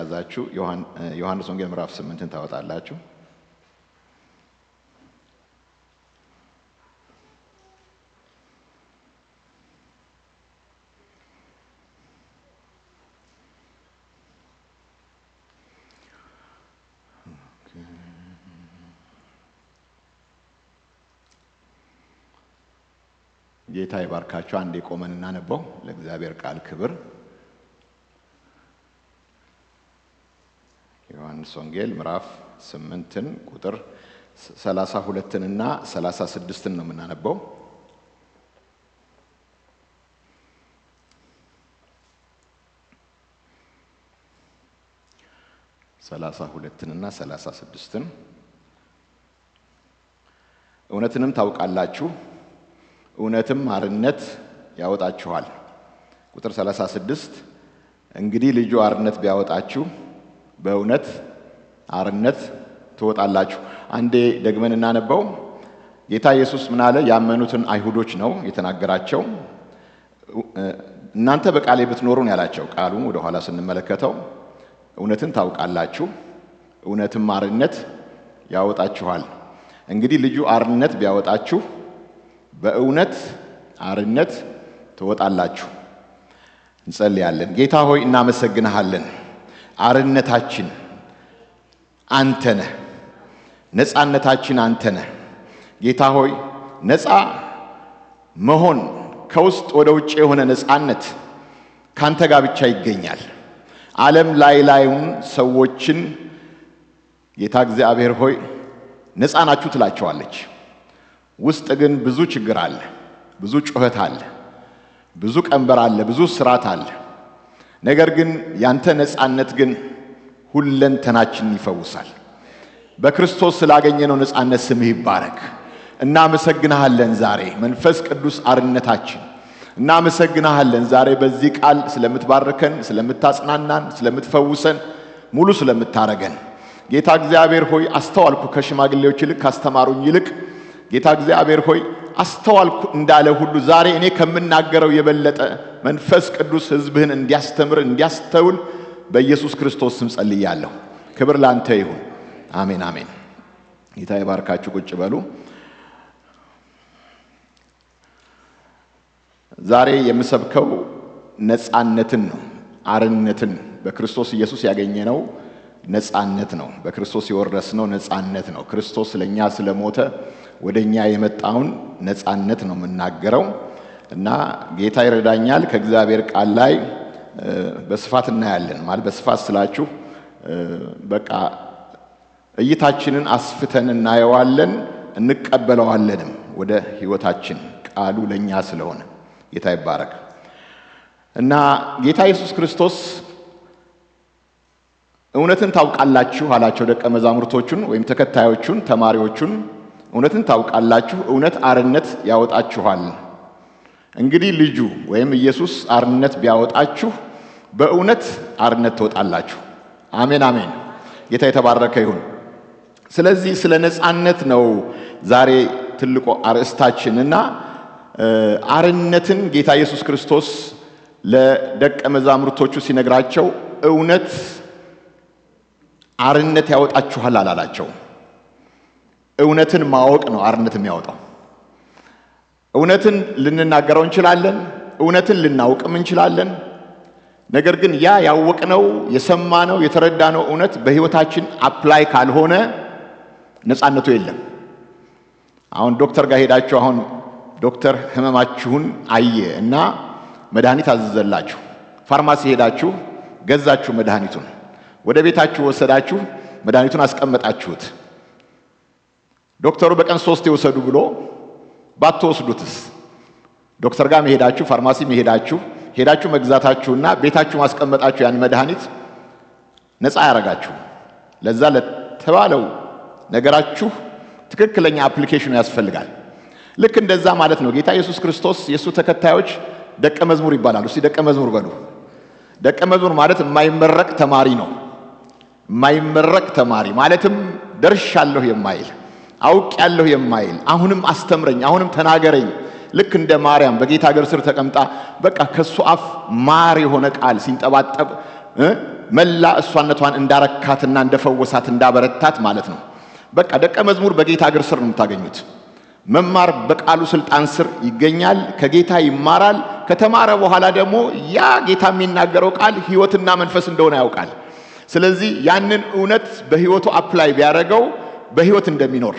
የያዛችሁ ዮሐንስ ወንጌል ምዕራፍ 8ን ታወጣላችሁ። ጌታ ይባርካችሁ። አንዴ ቆመን እናነበው ለእግዚአብሔር ቃል ክብር። ዮሐንስ ወንጌል ምዕራፍ 8ን ቁጥር 32 እና 36 ነው የምናነበው። እና 36 እውነትንም ታውቃላችሁ፣ እውነትም አርነት ያወጣችኋል። ቁጥር 36 እንግዲህ ልጁ አርነት ቢያወጣችሁ በእውነት አርነት ትወጣላችሁ። አንዴ ደግመን እናነበው። ጌታ ኢየሱስ ምን አለ? ያመኑትን አይሁዶች ነው የተናገራቸው። እናንተ በቃሌ ብትኖሩ ነው ያላቸው። ቃሉን ወደ ኋላ ስንመለከተው እውነትን ታውቃላችሁ፣ እውነትም አርነት ያወጣችኋል። እንግዲህ ልጁ አርነት ቢያወጣችሁ በእውነት አርነት ትወጣላችሁ። እንጸልያለን። ጌታ ሆይ እናመሰግንሃለን። አርነታችን አንተ ነህ፣ ነፃነታችን አንተ ነህ። ጌታ ሆይ ነፃ መሆን ከውስጥ ወደ ውጭ የሆነ ነፃነት ካንተ ጋር ብቻ ይገኛል። ዓለም ላዩን ሰዎችን ጌታ እግዚአብሔር ሆይ ነፃ ናችሁ ትላቸዋለች። ውስጥ ግን ብዙ ችግር አለ፣ ብዙ ጩኸት አለ፣ ብዙ ቀንበር አለ፣ ብዙ ስራት አለ። ነገር ግን ያንተ ነፃነት ግን ሁለንተናችንን ይፈውሳል። በክርስቶስ ስላገኘነው ነፃነት ስምህ ይባረክ። እናመሰግንሃለን ዛሬ መንፈስ ቅዱስ አርነታችን። እናመሰግንሃለን ዛሬ በዚህ ቃል ስለምትባርከን፣ ስለምታጽናናን፣ ስለምትፈውሰን፣ ሙሉ ስለምታረገን። ጌታ እግዚአብሔር ሆይ አስተዋልኩ ከሽማግሌዎች ይልቅ ካስተማሩኝ ይልቅ ጌታ እግዚአብሔር ሆይ አስተዋልኩ እንዳለ ሁሉ ዛሬ እኔ ከምናገረው የበለጠ መንፈስ ቅዱስ ሕዝብህን እንዲያስተምር እንዲያስተውል በኢየሱስ ክርስቶስ ስም ጸልያለሁ። ክብር ላንተ ይሁን። አሜን አሜን። ጌታ ይባርካችሁ። ቁጭ በሉ። ዛሬ የምሰብከው ነፃነትን ነው፣ አርነትን በክርስቶስ ኢየሱስ ያገኘነው ነፃነት ነው። በክርስቶስ የወረስነው ነፃነት ነው። ክርስቶስ ለኛ ስለሞተ ወደኛ የመጣውን ነፃነት ነው የምናገረው እና ጌታ ይረዳኛል። ከእግዚአብሔር ቃል ላይ በስፋት እናያለን። ማለት በስፋት ስላችሁ በቃ እይታችንን አስፍተን እናየዋለን፣ እንቀበለዋለንም ወደ ህይወታችን ቃሉ ለኛ ስለሆነ ጌታ ይባረክ እና ጌታ ኢየሱስ ክርስቶስ እውነትን ታውቃላችሁ አላቸው ደቀ መዛሙርቶቹን ወይም ተከታዮቹን ተማሪዎቹን። እውነትን ታውቃላችሁ፣ እውነት አርነት ያወጣችኋል። እንግዲህ ልጁ ወይም ኢየሱስ አርነት ቢያወጣችሁ በእውነት አርነት ትወጣላችሁ። አሜን አሜን። ጌታ የተባረከ ይሁን። ስለዚህ ስለ ነፃነት ነው ዛሬ ትልቁ አርዕስታችንና አርነትን ጌታ ኢየሱስ ክርስቶስ ለደቀ መዛሙርቶቹ ሲነግራቸው እውነት አርነት ያወጣችኋል አላላቸው። እውነትን ማወቅ ነው አርነት የሚያወጣው። እውነትን ልንናገረው እንችላለን፣ እውነትን ልናውቅም እንችላለን። ነገር ግን ያ ያወቅነው የሰማነው የተረዳነው እውነት በህይወታችን አፕላይ ካልሆነ ነፃነቱ የለም። አሁን ዶክተር ጋር ሄዳችሁ አሁን ዶክተር ህመማችሁን አየ እና መድኃኒት አዘዘላችሁ። ፋርማሲ ሄዳችሁ ገዛችሁ መድኃኒቱን፣ ወደ ቤታችሁ ወሰዳችሁ፣ መድኃኒቱን አስቀመጣችሁት። ዶክተሩ በቀን 3 ይወሰዱ ብሎ ባትወስዱትስ? ዶክተር ጋር መሄዳችሁ ፋርማሲ ሄዳችሁ መግዛታችሁና ቤታችሁ ማስቀመጣችሁ ያን መድኃኒት ነፃ ያረጋችሁ። ለዛ ለተባለው ነገራችሁ ትክክለኛ አፕሊኬሽኑ ያስፈልጋል። ልክ እንደዛ ማለት ነው። ጌታ ኢየሱስ ክርስቶስ የሱ ተከታዮች ደቀ መዝሙር ይባላሉ። እስቲ ደቀ መዝሙር በሉ። ደቀ መዝሙር ማለት የማይመረቅ ተማሪ ነው። የማይመረቅ ተማሪ ማለትም ደርሻለሁ የማይል አውቄያለሁ የማይል አሁንም አስተምረኝ፣ አሁንም ተናገረኝ። ልክ እንደ ማርያም በጌታ እግር ስር ተቀምጣ በቃ ከሱ አፍ ማር የሆነ ቃል ሲንጠባጠብ መላ እሷነቷን እንዳረካትና እንደፈወሳት እንዳበረታት ማለት ነው። በቃ ደቀ መዝሙር በጌታ እግር ስር ነው የምታገኙት። መማር በቃሉ ስልጣን ስር ይገኛል። ከጌታ ይማራል። ከተማረ በኋላ ደግሞ ያ ጌታ የሚናገረው ቃል ሕይወትና መንፈስ እንደሆነ ያውቃል። ስለዚህ ያንን እውነት በሕይወቱ አፕላይ ቢያደርገው በሕይወት እንደሚኖር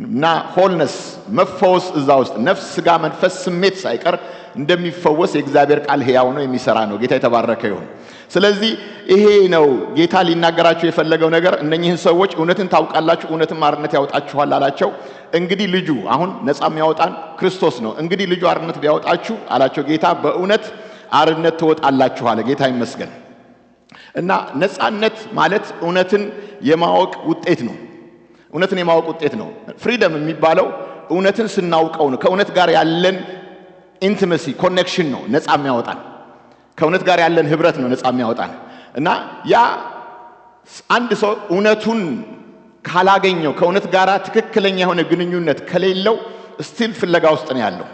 እና ሆልነስ መፈወስ እዛ ውስጥ ነፍስ፣ ስጋ፣ መንፈስ፣ ስሜት ሳይቀር እንደሚፈወስ የእግዚአብሔር ቃል ሕያው ነው፣ የሚሰራ ነው። ጌታ የተባረከ ይሁን። ስለዚህ ይሄ ነው ጌታ ሊናገራቸው የፈለገው ነገር። እነኚህን ሰዎች እውነትን ታውቃላችሁ፣ እውነትን አርነት ያወጣችኋል አላቸው። እንግዲህ ልጁ አሁን ነፃ የሚያወጣን ክርስቶስ ነው። እንግዲህ ልጁ አርነት ቢያወጣችሁ አላቸው ጌታ፣ በእውነት አርነት ትወጣላችሁ አለ። ጌታ ይመስገን። እና ነፃነት ማለት እውነትን የማወቅ ውጤት ነው። እውነትን የማወቅ ውጤት ነው። ፍሪደም የሚባለው እውነትን ስናውቀው ነው። ከእውነት ጋር ያለን ኢንቲመሲ ኮኔክሽን ነው ነፃ የሚያወጣን። ከእውነት ጋር ያለን ህብረት ነው ነፃ የሚያወጣን። እና ያ አንድ ሰው እውነቱን ካላገኘው ከእውነት ጋር ትክክለኛ የሆነ ግንኙነት ከሌለው ስቲል ፍለጋ ውስጥ ነው ያለው፣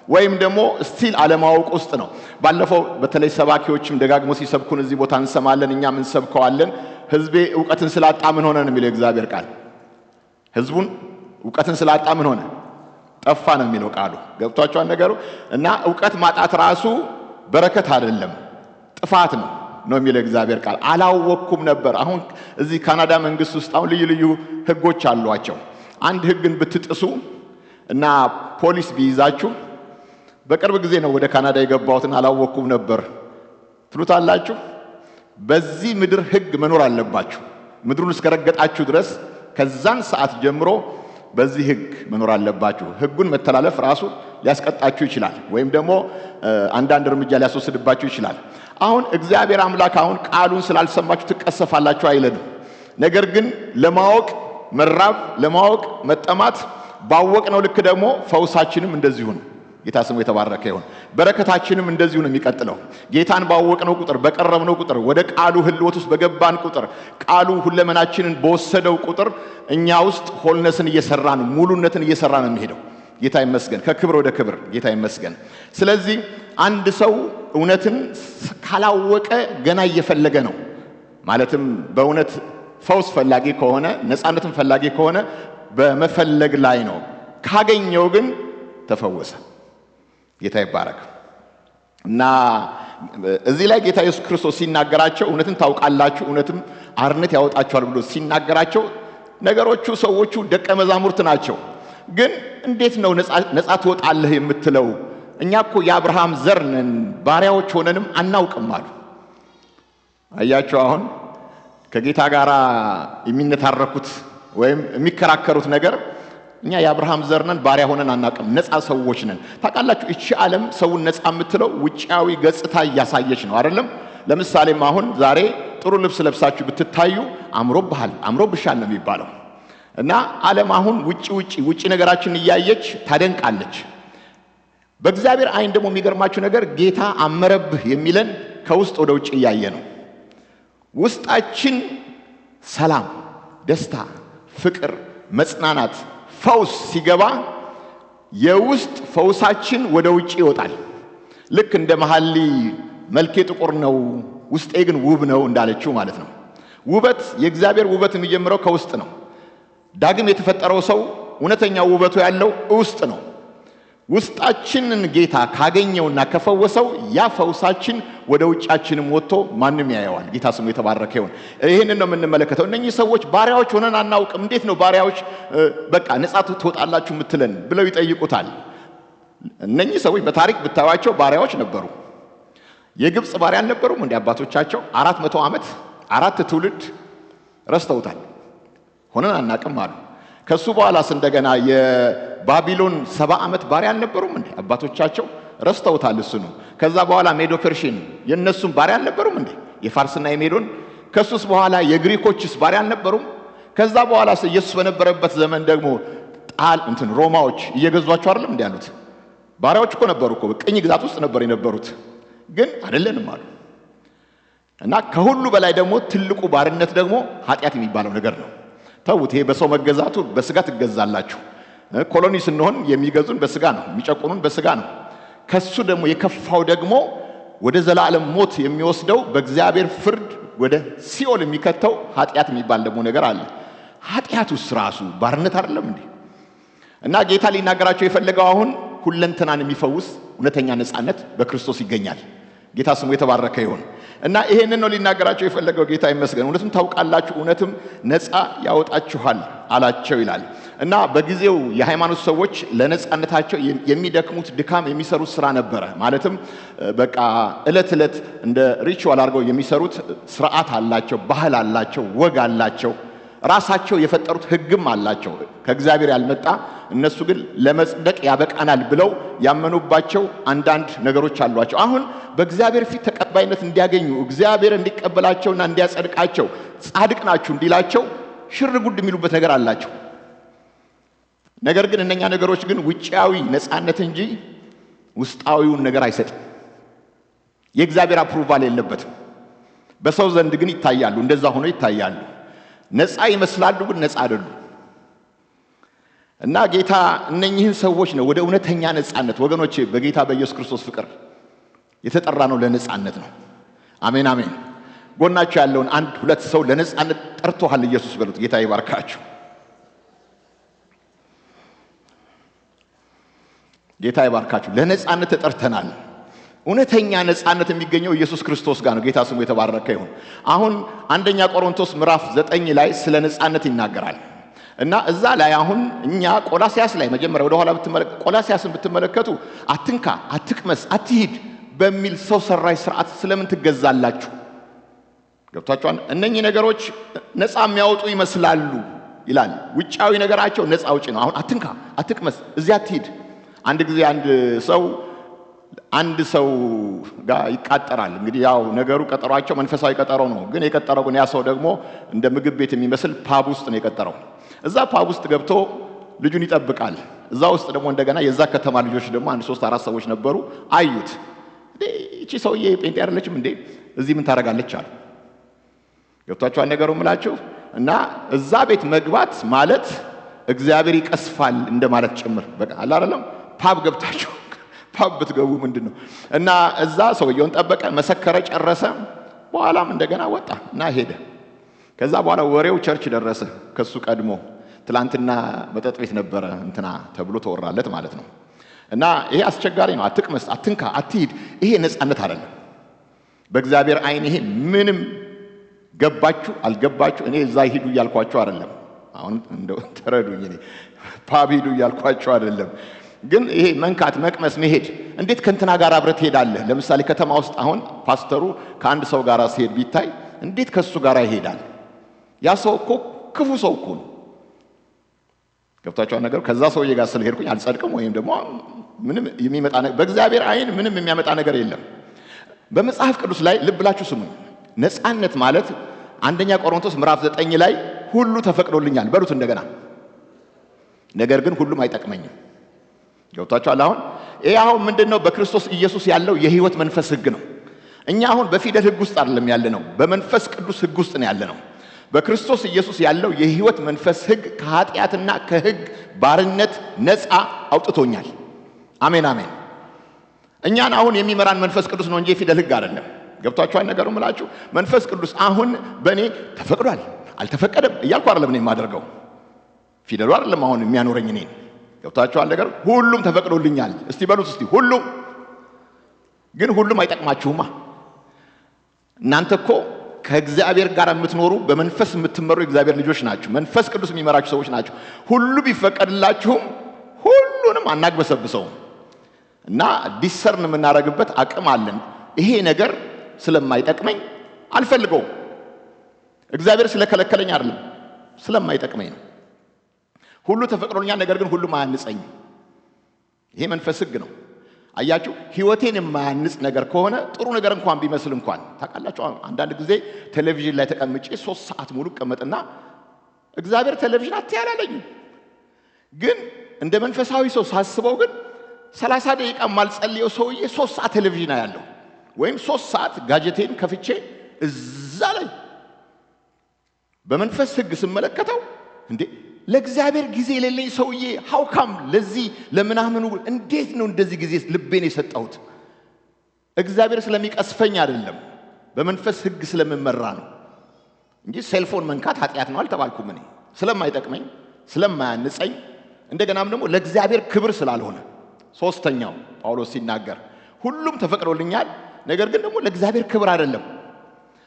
ወይም ደግሞ ስቲል አለማወቅ ውስጥ ነው። ባለፈው በተለይ ሰባኪዎችም ደጋግሞ ሲሰብኩን እዚህ ቦታ እንሰማለን፣ እኛም እንሰብከዋለን። ህዝቤ ዕውቀትን ስላጣ ምን ሆነ ነው የሚለው እግዚአብሔር ቃል። ህዝቡን ዕውቀትን ስላጣ ምን ሆነ? ጠፋ ነው የሚለው ቃሉ። ገብቷቸዋል ነገሩ። እና ዕውቀት ማጣት ራሱ በረከት አይደለም፣ ጥፋት ነው የሚለው እግዚአብሔር ቃል። አላወቅኩም ነበር። አሁን እዚህ ካናዳ መንግስት ውስጥ አሁን ልዩ ልዩ ህጎች አሏቸው። አንድ ህግን ብትጥሱ እና ፖሊስ ቢይዛችሁ፣ በቅርብ ጊዜ ነው ወደ ካናዳ የገባሁትን አላወቅኩም ነበር ትሉታላችሁ። በዚህ ምድር ህግ መኖር አለባችሁ። ምድሩን እስከረገጣችሁ ድረስ ከዛን ሰዓት ጀምሮ በዚህ ህግ መኖር አለባችሁ። ህጉን መተላለፍ ራሱ ሊያስቀጣችሁ ይችላል፣ ወይም ደግሞ አንዳንድ እርምጃ ሊያስወስድባችሁ ይችላል። አሁን እግዚአብሔር አምላክ አሁን ቃሉን ስላልሰማችሁ ትቀሰፋላችሁ አይለንም። ነገር ግን ለማወቅ መራብ፣ ለማወቅ መጠማት፣ ባወቅነው ልክ ደግሞ ፈውሳችንም እንደዚሁ ነው። ጌታ ስሙ የተባረከ ይሁን። በረከታችንም እንደዚሁ ነው የሚቀጥለው። ጌታን ባወቅነው ቁጥር፣ በቀረብነው ቁጥር፣ ወደ ቃሉ ህልውት ውስጥ በገባን ቁጥር፣ ቃሉ ሁለመናችንን በወሰደው ቁጥር እኛ ውስጥ ሆልነስን እየሰራ ነው፣ ሙሉነትን እየሰራ ነው የሚሄደው። ጌታ ይመስገን። ከክብር ወደ ክብር ጌታ ይመስገን። ስለዚህ አንድ ሰው እውነትን ካላወቀ ገና እየፈለገ ነው ማለትም በእውነት ፈውስ ፈላጊ ከሆነ ነፃነትን ፈላጊ ከሆነ በመፈለግ ላይ ነው። ካገኘው ግን ተፈወሰ። ጌታ ይባረክ። እና እዚህ ላይ ጌታ ኢየሱስ ክርስቶስ ሲናገራቸው እውነትን ታውቃላችሁ እውነትም አርነት ያወጣችኋል ብሎ ሲናገራቸው ነገሮቹ ሰዎቹ ደቀ መዛሙርት ናቸው። ግን እንዴት ነው ነፃ ትወጣለህ የምትለው? እኛ እኮ የአብርሃም ዘር ነን፣ ባሪያዎች ሆነንም አናውቅም አሉ። አያቸው አሁን ከጌታ ጋር የሚነታረኩት ወይም የሚከራከሩት ነገር እኛ የአብርሃም ዘር ነን፣ ባሪያ ሆነን አናውቅም፣ ነፃ ሰዎች ነን። ታውቃላችሁ እቺ ዓለም ሰውን ነፃ የምትለው ውጫዊ ገጽታ እያሳየች ነው አይደለም? ለምሳሌም አሁን ዛሬ ጥሩ ልብስ ለብሳችሁ ብትታዩ አምሮብሃል፣ አምሮብሻል ነው የሚባለው። እና ዓለም አሁን ውጪ ነገራችን እያየች ታደንቃለች። በእግዚአብሔር አይን ደግሞ የሚገርማችሁ ነገር ጌታ አመረብህ የሚለን ከውስጥ ወደ ውጭ እያየ ነው። ውስጣችን ሰላም፣ ደስታ፣ ፍቅር፣ መጽናናት፣ ፈውስ ሲገባ የውስጥ ፈውሳችን ወደ ውጭ ይወጣል። ልክ እንደ መሐሊ መልኬ ጥቁር ነው ውስጤ ግን ውብ ነው እንዳለችው ማለት ነው። ውበት የእግዚአብሔር ውበት የሚጀምረው ከውስጥ ነው። ዳግም የተፈጠረው ሰው እውነተኛ ውበቱ ያለው ውስጥ ነው። ውስጣችንን ጌታ ካገኘውና ከፈወሰው ያ ፈውሳችን ወደ ውጫችንም ወጥቶ ማንም ያየዋል። ጌታ ስሙ የተባረከ ይሁን። ይሄንን ነው የምንመለከተው። እነኚህ ሰዎች ባሪያዎች ሆነን አናውቅም፣ እንዴት ነው ባሪያዎች በቃ ነፃ ትወጣላችሁ የምትለን ብለው ይጠይቁታል። እነኚህ ሰዎች በታሪክ ብታዩዋቸው ባሪያዎች ነበሩ። የግብፅ ባሪያ አልነበሩም እንደ አባቶቻቸው 400 ዓመት 4 ትውልድ ረስተውታል። ሆነን አናውቅም አሉ። ከሱ በኋላስ እንደገና የባቢሎን 70 ዓመት ባሪያ አልነበሩም እንዴ? አባቶቻቸው ረስተውታል እሱ ነው። ከዛ በኋላ ሜዶ ፐርሺን የነሱም ባሪያ አልነበሩም እንዴ? የፋርስና የሜዶን። ከሱስ በኋላ የግሪኮችስ ባሪያ አልነበሩም? ከዛ በኋላስ ኢየሱስ በነበረበት ዘመን ደግሞ ሮማዎች እየገዟቸው አይደለም እንዴ ያሉት? ባሪያዎች እኮ ነበሩ እኮ ቅኝ ግዛት ውስጥ ነበር የነበሩት። ግን አይደለንም አሉ። እና ከሁሉ በላይ ደግሞ ትልቁ ባርነት ደግሞ ኃጢአት የሚባለው ነገር ነው። ተውት፣ ይሄ በሰው መገዛቱ በስጋ ትገዛላችሁ። ኮሎኒ ስንሆን የሚገዙን በስጋ ነው፣ የሚጨቁኑን በስጋ ነው። ከሱ ደግሞ የከፋው ደግሞ ወደ ዘላለም ሞት የሚወስደው በእግዚአብሔር ፍርድ ወደ ሲኦል የሚከተው ኃጢአት የሚባል ደግሞ ነገር አለ። ኃጢአቱስ ራሱ ባርነት አይደለም እንዴ? እና ጌታ ሊናገራቸው የፈለገው አሁን ሁለንተናን የሚፈውስ እውነተኛ ነፃነት በክርስቶስ ይገኛል። ጌታ ስሙ የተባረከ ይሁን። እና ይሄንን ነው ሊናገራቸው የፈለገው። ጌታ ይመስገን። እውነቱን ታውቃላችሁ፣ እውነትም ነፃ ያወጣችኋል አላቸው ይላል። እና በጊዜው የሃይማኖት ሰዎች ለነፃነታቸው የሚደክሙት ድካም የሚሰሩት ስራ ነበረ። ማለትም በቃ ዕለት ዕለት እንደ ሪቹዋል አድርገው የሚሰሩት ስርዓት አላቸው፣ ባህል አላቸው፣ ወግ አላቸው፣ ራሳቸው የፈጠሩት ህግም አላቸው ከእግዚአብሔር ያልመጣ። እነሱ ግን ለመጽደቅ ያበቃናል ብለው ያመኑባቸው አንዳንድ ነገሮች አሏቸው። አሁን በእግዚአብሔር ፊት ተቀባይነት እንዲያገኙ እግዚአብሔር እንዲቀበላቸውና እንዲያጸድቃቸው ጻድቅ ናችሁ እንዲላቸው ሽር ጉድ የሚሉበት ነገር አላቸው። ነገር ግን እነኛ ነገሮች ግን ውጫዊ ነፃነት እንጂ ውስጣዊውን ነገር አይሰጥም። የእግዚአብሔር አፕሩቫል የለበትም። በሰው ዘንድ ግን ይታያሉ፣ እንደዛ ሆኖ ይታያሉ። ነፃ ይመስላሉ፣ ግን ነፃ አይደሉም። እና ጌታ እነኚህን ሰዎች ነው ወደ እውነተኛ ነፃነት። ወገኖቼ በጌታ በኢየሱስ ክርስቶስ ፍቅር የተጠራ ነው ለነፃነት ነው። አሜን አሜን። ጎናችሁ ያለውን አንድ ሁለት ሰው ለነፃነት ጠርቶሃል ኢየሱስ በሉት። ጌታ ይባርካችሁ። ጌታ ይባርካችሁ። ለነፃነት ተጠርተናል። እውነተኛ ነፃነት የሚገኘው ኢየሱስ ክርስቶስ ጋር ነው። ጌታ ስሙ የተባረከ ይሁን። አሁን አንደኛ ቆሮንቶስ ምዕራፍ 9 ላይ ስለ ነፃነት ይናገራል። እና እዛ ላይ አሁን እኛ ቆላስያስ ላይ መጀመሪያ ወደ ኋላ ቆላስያስን ብትመለከቱ አትንካ፣ አትቅመስ፣ አትሂድ በሚል ሰው ሰራሽ ስርዓት ስለምን ትገዛላችሁ? ገብታችኋል? እነኚህ ነገሮች ነፃ የሚያወጡ ይመስላሉ ይላል። ውጫዊ ነገራቸው ነፃ አውጪ ነው። አሁን አትንካ፣ አትቅመስ፣ እዚያ አትሂድ። አንድ ጊዜ አንድ ሰው ጋር ይቃጠራል። እንግዲህ ያው ነገሩ ቀጠሯቸው መንፈሳዊ ቀጠሮ ነው። ግን የቀጠረው ግን ያ ሰው ደግሞ እንደ ምግብ ቤት የሚመስል ፓብ ውስጥ ነው የቀጠረው። እዛ ፓብ ውስጥ ገብቶ ልጁን ይጠብቃል። እዛ ውስጥ ደግሞ እንደገና የዛ ከተማ ልጆች ደግሞ 1-3-4 ሰዎች ነበሩ። አዩት። እቺ ሰውዬ ጴንጤ አይደለችም እንዴ? እዚህ ምን ታረጋለች አሉ። ገብቷችኋል ነገሩ ምላችሁ? እና እዛ ቤት መግባት ማለት እግዚአብሔር ይቀስፋል እንደማለት ጭምር በቃ አይደለም። ፓብ ገብታችሁ ፓብ ብትገቡ ምንድነው? እና እዛ ሰውየውን ጠበቀ፣ መሰከረ፣ ጨረሰ። በኋላም እንደገና ወጣ እና ሄደ። ከዛ በኋላ ወሬው ቸርች ደረሰ። ከሱ ቀድሞ ትላንትና መጠጥ ቤት ነበረ እንትና ተብሎ ተወራለት ማለት ነው። እና ይሄ አስቸጋሪ ነው። አትቅመስ፣ አትንካ፣ አትሂድ። ይሄ ነፃነት አይደለም በእግዚአብሔር አይን። ይሄ ምንም ገባችሁ አልገባችሁ እኔ እዛ ሂዱ እያልኳችሁ አይደለም። አሁን እንደው ተረዱኝ። እኔ ፓብ ሂዱ እያልኳችሁ አይደለም። ግን ይሄ መንካት፣ መቅመስ፣ መሄድ እንዴት ከእንትና ጋር አብረህ ትሄዳለህ? ለምሳሌ ከተማ ውስጥ አሁን ፓስተሩ ከአንድ ሰው ጋር ሲሄድ ቢታይ እንዴት ከሱ ጋር ይሄዳል? ያ ሰው እኮ ክፉ ሰው እኮ ነው። ገብታችኋል ነገር? ከዛ ሰውዬ ጋር ስለሄድኩኝ አልጸድቅም ወይም ደግሞ ምንም የሚመጣ ነገር በእግዚአብሔር አይን ምንም የሚያመጣ ነገር የለም። በመጽሐፍ ቅዱስ ላይ ልብ ብላችሁ ስሙ። ነፃነት ማለት አንደኛ ቆሮንቶስ ምዕራፍ 9 ላይ ሁሉ ተፈቅዶልኛል በሉት እንደገና፣ ነገር ግን ሁሉም አይጠቅመኝም። ገብታችኋል? አሁን ምንድነው? በክርስቶስ ኢየሱስ ያለው የህይወት መንፈስ ህግ ነው። እኛ አሁን በፊደል ህግ ውስጥ አይደለም ያለነው፣ በመንፈስ ቅዱስ ህግ ውስጥ ነው ያለነው። በክርስቶስ ኢየሱስ ያለው የህይወት መንፈስ ህግ ከኃጢአትና ከህግ ባርነት ነፃ አውጥቶኛል። አሜን አሜን። እኛን አሁን የሚመራን መንፈስ ቅዱስ ነው እንጂ የፊደል ህግ አይደለም። ገብታችኋል ነገሩ ምላችሁ? መንፈስ ቅዱስ አሁን በእኔ ተፈቅዷል አልተፈቀደም እያልኩ አይደለም እኔ የማደርገው። ፊደሉ አይደለም አሁን የሚያኖረኝ እኔን። ገብታችኋል ነገር? ሁሉም ተፈቅዶልኛል። እስቲ በሉት እስቲ ሁሉም። ግን ሁሉም አይጠቅማችሁማ። እናንተ እኮ ከእግዚአብሔር ጋር የምትኖሩ በመንፈስ የምትመሩ የእግዚአብሔር ልጆች ናችሁ። መንፈስ ቅዱስ የሚመራችሁ ሰዎች ናችሁ። ሁሉ ቢፈቀድላችሁም ሁሉንም አናግበሰብሰውም እና ዲሰርን የምናደርግበት አቅም አለን። ይሄ ነገር ስለማይጠቅመኝ አልፈልገውም። እግዚአብሔር ስለከለከለኝ አይደለም፣ ስለማይጠቅመኝ ነው። ሁሉ ተፈቅዶልኛል፣ ነገር ግን ሁሉም አያንጸኝም። ይሄ መንፈስ ህግ ነው። አያችሁ፣ ህይወቴን የማያንጽ ነገር ከሆነ ጥሩ ነገር እንኳን ቢመስል እንኳን ታውቃላችሁ፣ አንዳንድ ጊዜ ቴሌቪዥን ላይ ተቀምጬ 3 ሰዓት ሙሉ ቀመጥና እግዚአብሔር ቴሌቪዥን አትያላለኝ። ግን እንደ መንፈሳዊ ሰው ሳስበው ግን 30 ደቂቃ ማልጸልየው ሰውዬ 3 ሰዓት ቴሌቪዥን ያለው ወይም 3 ሰዓት ጋጀቴን ከፍቼ እዛ ላይ በመንፈስ ህግ ስመለከተው እንዴ ለእግዚአብሔር ጊዜ የሌለኝ ሰውዬ ሀውካም ለዚህ ለምናምኑ እንዴት ነው እንደዚህ ጊዜ ልቤን የሰጠሁት? እግዚአብሔር ስለሚቀስፈኝ አይደለም፣ በመንፈስ ሕግ ስለምመራ ነው እንጂ ሴልፎን መንካት ኃጢአት ነው አልተባልኩም። እኔ ስለማይጠቅመኝ ስለማያንጸኝ እንደገናም ደግሞ ለእግዚአብሔር ክብር ስላልሆነ። ሶስተኛው ጳውሎስ ሲናገር ሁሉም ተፈቅዶልኛል፣ ነገር ግን ደግሞ ለእግዚአብሔር ክብር አይደለም።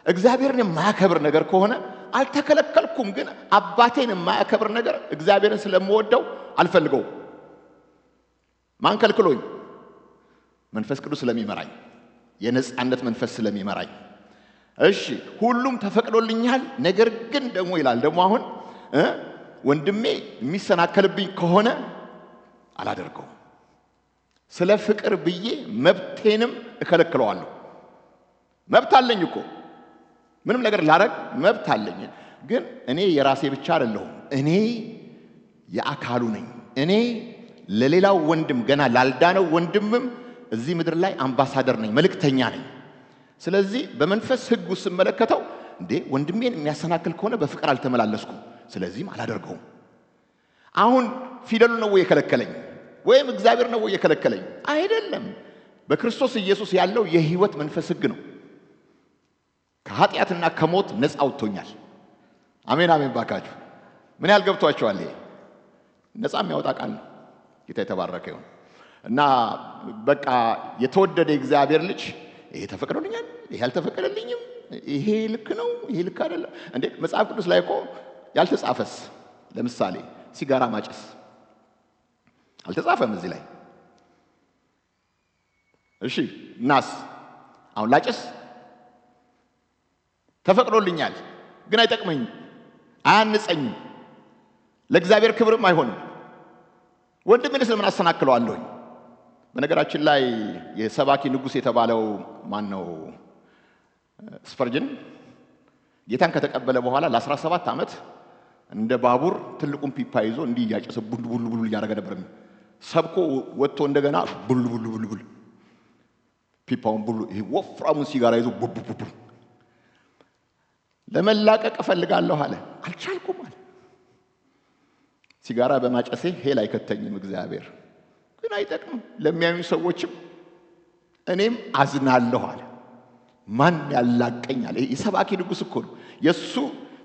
እግዚአብሔርን የማያከብር ነገር ከሆነ አልተከለከልኩም፣ ግን አባቴን የማያከብር ነገር እግዚአብሔርን ስለምወደው አልፈልገውም። ማን ከልክሎኝ? መንፈስ ቅዱስ ስለሚመራኝ፣ የነጻነት መንፈስ ስለሚመራኝ። እሺ ሁሉም ተፈቅዶልኛል፣ ነገር ግን ደግሞ ይላል ደግሞ አሁን ወንድሜ የሚሰናከልብኝ ከሆነ አላደርገውም። ስለ ፍቅር ብዬ መብቴንም እከለክለዋለሁ። መብት አለኝ እኮ ምንም ነገር ላረግ መብት አለኝ። ግን እኔ የራሴ ብቻ አይደለሁም፣ እኔ የአካሉ ነኝ። እኔ ለሌላው ወንድም ገና ላልዳነው ወንድምም እዚህ ምድር ላይ አምባሳደር ነኝ፣ መልእክተኛ ነኝ። ስለዚህ በመንፈስ ሕግ ውስጥ ስመለከተው እንዴ ወንድሜን የሚያሰናክል ከሆነ በፍቅር አልተመላለስኩም፣ ስለዚህም አላደርገውም። አሁን ፊደሉ ነው የከለከለኝ ወይም እግዚአብሔር ነው የከለከለኝ? አይደለም። በክርስቶስ ኢየሱስ ያለው የሕይወት መንፈስ ሕግ ነው። ከኃጢአትና ከሞት ነፃ አውጥቶኛል። አሜን አሜን። ባካችሁ ምን ያህል ገብቷችኋል? ይሄ ነፃ የሚያወጣ ቃል ነው። ጌታ የተባረከ ይሁን። እና በቃ የተወደደ እግዚአብሔር ልጅ ይሄ ተፈቅዶልኛል፣ ይሄ አልተፈቀደልኝም፣ ይሄ ልክ ነው፣ ይሄ ልክ አይደለም እንዴ? መጽሐፍ ቅዱስ ላይ እኮ ያልተጻፈስ፣ ለምሳሌ ሲጋራ ማጨስ አልተጻፈም እዚህ ላይ። እሺ ናስ አሁን ላጨስ ተፈቅዶልኛል፣ ግን አይጠቅመኝም፣ አያንጸኝም፣ ለእግዚአብሔር ክብርም አይሆንም። ወንድሜን ስለምን አሰናክለዋለሁኝ? በነገራችን ላይ የሰባኪ ንጉሥ የተባለው ማን ነው? ስፐርጅን ጌታን ከተቀበለ በኋላ ለ17 ዓመት እንደ ባቡር ትልቁን ፒፓ ይዞ እንዲህ እያጨሰ ቡል ቡል ቡል እያደረገ ነበር። ሰብኮ ወጥቶ እንደገና ቡል ቡል ቡል ቡል ፒፓውን ቡል ይሄ ወፍራሙን ሲጋራ ይዞ ቡል ቡል ቡል ለመላቀቅ እፈልጋለሁ አለ። አልቻልኩም አለ። ሲጋራ በማጨሴ ሄል አይከተኝም እግዚአብሔር፣ ግን አይጠቅምም ለሚያዩኝ ሰዎችም እኔም አዝናለሁ አለ። ማን ያላቀኛል? የሰባኪ ንጉሥ እኮ ነው። የሱ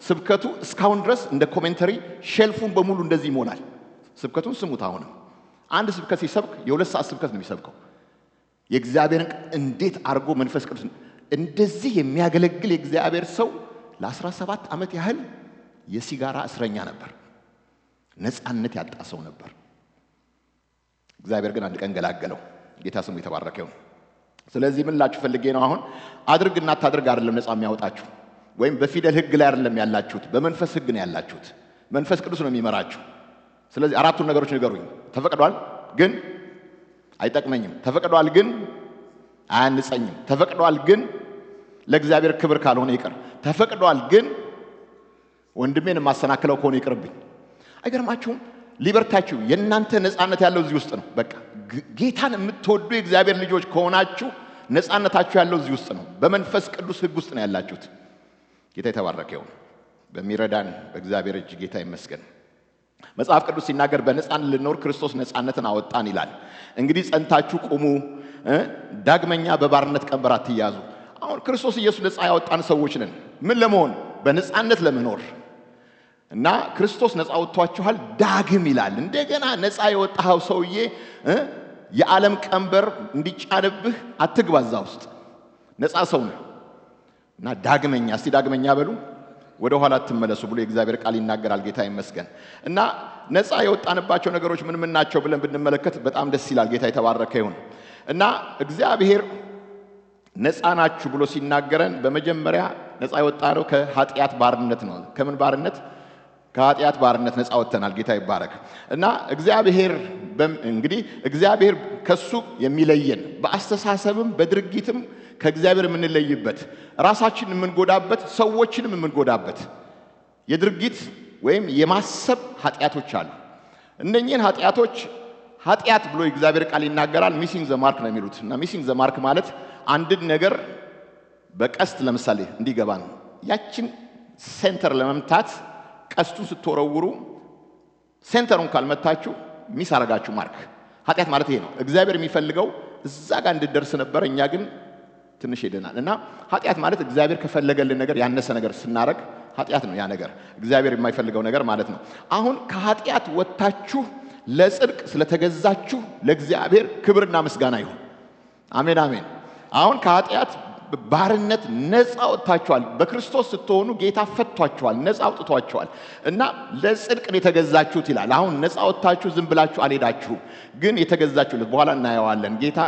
ስብከቱ እስካሁን ድረስ እንደ ኮሜንተሪ ሼልፉን በሙሉ እንደዚህ ይሞላል። ስብከቱን ስሙት። አሁንም አንድ ስብከት ሲሰብክ የ2 ሰዓት ስብከት ነው የሚሰብከው። የእግዚአብሔርን እንዴት አድርጎ መንፈስ ቅዱስ እንደዚህ የሚያገለግል የእግዚአብሔር ሰው ለ17 ዓመት ያህል የሲጋራ እስረኛ ነበር። ነፃነት ያጣ ሰው ነበር። እግዚአብሔር ግን አንድ ቀን ገላገለው። ጌታ ስሙ የተባረከ ይሁን። ስለዚህ ምን ላችሁ ፈልጌ ነው፣ አሁን አድርግና አታድርግ አይደለም ነፃ የሚያወጣችሁ፣ ወይም በፊደል ሕግ ላይ አይደለም ያላችሁት፣ በመንፈስ ሕግ ነው ያላችሁት። መንፈስ ቅዱስ ነው የሚመራችሁ። ስለዚህ አራቱን ነገሮች ንገሩኝ። ተፈቅዷል ግን አይጠቅመኝም፣ ተፈቅዷል ግን አያንጸኝም፣ ተፈቅዷል ግን ለእግዚአብሔር ክብር ካልሆነ ይቅር፣ ተፈቅዷል ግን ወንድሜን የማሰናክለው ከሆነ ይቅርብኝ። አይገርማችሁም? ሊበርታችሁ የእናንተ ነፃነት ያለው እዚህ ውስጥ ነው። በቃ ጌታን የምትወዱ የእግዚአብሔር ልጆች ከሆናችሁ ነፃነታችሁ ያለው እዚህ ውስጥ ነው። በመንፈስ ቅዱስ ሕግ ውስጥ ነው ያላችሁት። ጌታ የተባረከ ይሁን። በሚረዳን በእግዚአብሔር እጅ ጌታ ይመስገን። መጽሐፍ ቅዱስ ሲናገር በነፃነት ልንኖር ክርስቶስ ነፃነትን አወጣን ይላል። እንግዲህ ጸንታችሁ ቁሙ፣ ዳግመኛ በባርነት ቀንበር አትያዙ። አሁን ክርስቶስ ኢየሱስ ነፃ ያወጣን ሰዎች ነን። ምን ለመሆን? በነፃነት ለመኖር እና ክርስቶስ ነፃ ወጥቷችኋል ዳግም ይላል። እንደገና ነፃ የወጣው ሰውዬ የዓለም ቀንበር እንዲጫነብህ አትግባ። እዛ ውስጥ ነፃ ሰው ነው እና ዳግመኛ፣ እስቲ ዳግመኛ በሉ፣ ወደ ኋላ አትመለሱ ብሎ የእግዚአብሔር ቃል ይናገራል። ጌታ ይመስገን። እና ነፃ የወጣንባቸው ነገሮች ምን ምን ናቸው ብለን ብንመለከት በጣም ደስ ይላል። ጌታ የተባረከ ይሁን። እና እግዚአብሔር ነፃ ናችሁ ብሎ ሲናገረን በመጀመሪያ ነፃ የወጣነው ከኃጢአት ባርነት ነው። ከምን ባርነት? ከኃጢአት ባርነት ነፃ ወጥተናል። ጌታ ይባረክ። እና እግዚአብሔር እንግዲህ እግዚአብሔር ከሱ የሚለየን በአስተሳሰብም በድርጊትም ከእግዚአብሔር የምንለይበት፣ ራሳችንን የምንጎዳበት፣ ሰዎችንም የምንጎዳበት የድርጊት ወይም የማሰብ ኃጢአቶች አሉ። እነኚህን ኃጢአቶች ኃጢአት ብሎ የእግዚአብሔር ቃል ይናገራል። ሚሲንግ ዘ ማርክ ነው የሚሉት። እና ሚሲንግ ዘ ማርክ ማለት አንድን ነገር በቀስት ለምሳሌ እንዲገባ ነው። ያችን ሴንተር ለመምታት ቀስቱን ስትወረውሩ ሴንተሩን ካልመታችሁ ሚስ አረጋችሁ ማርክ። ኃጢአት ማለት ይሄ ነው። እግዚአብሔር የሚፈልገው እዛ ጋር እንድደርስ ነበር፣ እኛ ግን ትንሽ ሄደናል እና ኃጢአት ማለት እግዚአብሔር ከፈለገልን ነገር ያነሰ ነገር ስናረግ ኃጢአት ነው ያ ነገር እግዚአብሔር የማይፈልገው ነገር ማለት ነው አሁን ከኃጢአት ወጣችሁ ለጽድቅ ስለተገዛችሁ ለእግዚአብሔር ክብርና ምስጋና ይሁን አሜን አሜን አሁን ከኃጢአት ባርነት ነፃ ወጣችኋል በክርስቶስ ስትሆኑ ጌታ ፈቷችኋል ነፃ አውጥቷችኋል እና ለጽድቅ የተገዛችሁት ይላል አሁን ነፃ ወጣችሁ ዝም ብላችሁ አልሄዳችሁ ግን የተገዛችሁለት በኋላ እናየዋለን ጌታ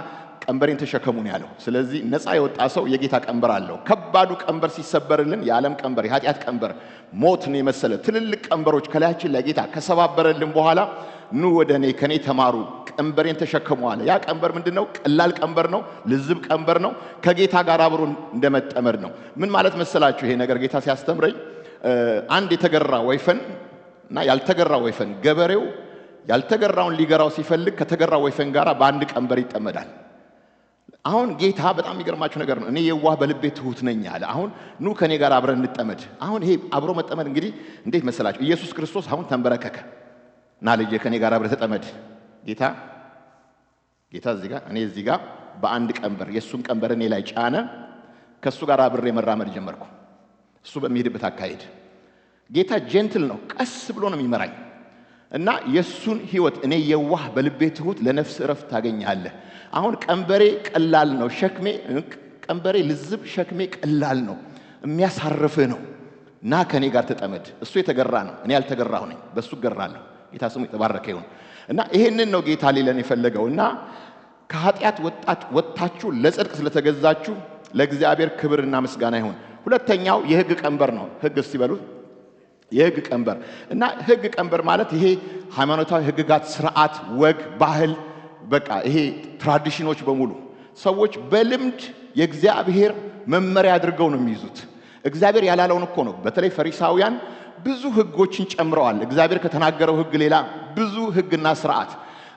ቀንበሬን ተሸከሙ ነው ያለው ስለዚህ ነፃ የወጣ ሰው የጌታ ቀንበር አለው ከባዱ ቀንበር ሲሰበርልን የዓለም ቀንበር የኃጢአት ቀንበር ሞትን የመሰለ ትልልቅ ቀንበሮች ከላያችን ላይ ጌታ ከሰባበረልን በኋላ ኑ ወደኔ ከኔ ተማሩ ቀንበሬን ተሸከሙ አለ ያ ቀንበር ምንድነው ቀላል ቀንበር ነው ልዝብ ቀንበር ነው ከጌታ ጋር አብሮ እንደመጠመድ ነው ምን ማለት መሰላችሁ ይሄ ነገር ጌታ ሲያስተምረኝ አንድ የተገራ ወይፈን እና ያልተገራ ወይፈን ገበሬው ያልተገራውን ሊገራው ሲፈልግ ከተገራ ወይፈን ጋር በአንድ ቀንበር ይጠመዳል አሁን ጌታ በጣም የሚገርማችሁ ነገር ነው እኔ የዋህ በልቤ ትሁት ነኝ አለ አሁን ኑ ከኔ ጋር አብረን እንጠመድ አሁን ይሄ አብሮ መጠመድ እንግዲህ እንዴት መሰላችሁ ኢየሱስ ክርስቶስ አሁን ተንበረከከ ና ልጄ ከኔ ጋር አብረህ ተጠመድ ጌታ እዚህ ጋር በአንድ ቀንበር የሱን ቀንበር እኔ ላይ ጫነ ከሱ ጋር አብሬ መራመድ ጀመርኩ እሱ በሚሄድበት አካሄድ ጌታ ጀንትል ነው ቀስ ብሎ ነው የሚመራኝ እና የሱን ህይወት እኔ የዋህ በልቤ ትሁት ለነፍስ እረፍት ታገኛለህ አሁን ቀንበሬ ቀላል ነው ሸክሜ ቀንበሬ ልዝብ ሸክሜ ቀላል ነው የሚያሳርፍህ ነው ና ከኔ ጋር ተጠመድ እሱ የተገራ ነው እኔ ያልተገራሁ ነኝ በሱ ገራለሁ ጌታ ስሙ የተባረከ ይሁን እና ይሄንን ነው ጌታ ሊለን የፈለገውና ከኃጢአት ወጣችሁ ለጽድቅ ስለተገዛችሁ ለእግዚአብሔር ክብርና ምስጋና ይሁን ሁለተኛው የሕግ ቀንበር ነው ሕግ ሲበሉ የሕግ ቀንበር እና ሕግ ቀንበር ማለት ይሄ ሃይማኖታዊ ሕግጋት ስርዓት ወግ ባህል በቃ ይሄ ትራዲሽኖች በሙሉ ሰዎች በልምድ የእግዚአብሔር መመሪያ አድርገው ነው የሚይዙት እግዚአብሔር ያላለውን እኮ ነው በተለይ ፈሪሳውያን ብዙ ሕጎችን ጨምረዋል እግዚአብሔር ከተናገረው ሕግ ሌላ ብዙ ሕግና ስርዓት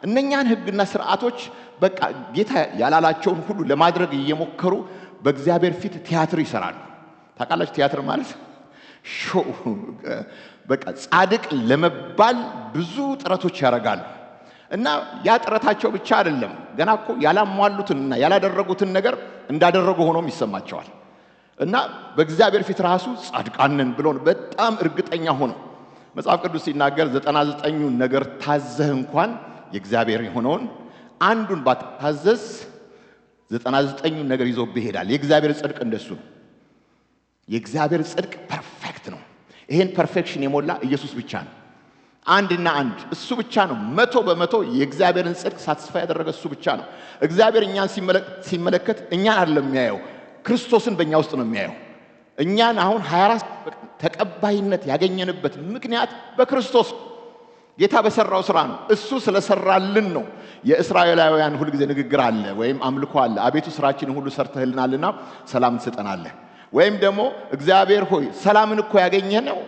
እነኛን ሕግና ስርዓቶች በቃ ጌታ ያላላቸውን ሁሉ ለማድረግ እየሞከሩ በእግዚአብሔር ፊት ቲያትር ይሰራሉ ታውቃላችሁ ቲያትር ማለት ሾው በቃ ጻድቅ ለመባል ብዙ ጥረቶች ያደርጋሉ እና ያ ጥረታቸው ብቻ አይደለም ገና እኮ ያላሟሉትና ያላደረጉትን ነገር እንዳደረጉ ሆኖም ይሰማቸዋል እና በእግዚአብሔር ፊት ራሱ ጻድቃንን ብሎ በጣም እርግጠኛ ሆኖ መጽሐፍ ቅዱስ ሲናገር 99ኙን ነገር ታዘህ እንኳን የእግዚአብሔር የሆነውን አንዱን ባታዘዝ 99ኙን ነገር ይዞ ይሄዳል የእግዚአብሔር ጽድቅ እንደሱ ነው የእግዚአብሔር ጽድቅ ፐርፌክት ነው ይሄን ፐርፌክሽን የሞላ ኢየሱስ ብቻ ነው አንድና አንድ እሱ ብቻ ነው 100% የእግዚአብሔርን ጽድቅ ሳትስፋይ ያደረገ እሱ ብቻ ነው እግዚአብሔር እኛን ሲመለከት እኛን አይደለም የሚያየው ክርስቶስን በእኛ ውስጥ ነው የሚያየው እኛን አሁን 24 ተቀባይነት ያገኘንበት ምክንያት በክርስቶስ ጌታ በሰራው ስራ ነው እሱ ስለሰራልን ነው የእስራኤላውያን ሁሉ ጊዜ ንግግር አለ ወይም አምልኮ አለ አቤቱ ስራችንን ሁሉ ሰርተህልናልና ሰላም ትሰጠናለህ ወይም ደግሞ እግዚአብሔር ሆይ ሰላምን እኮ ያገኘነው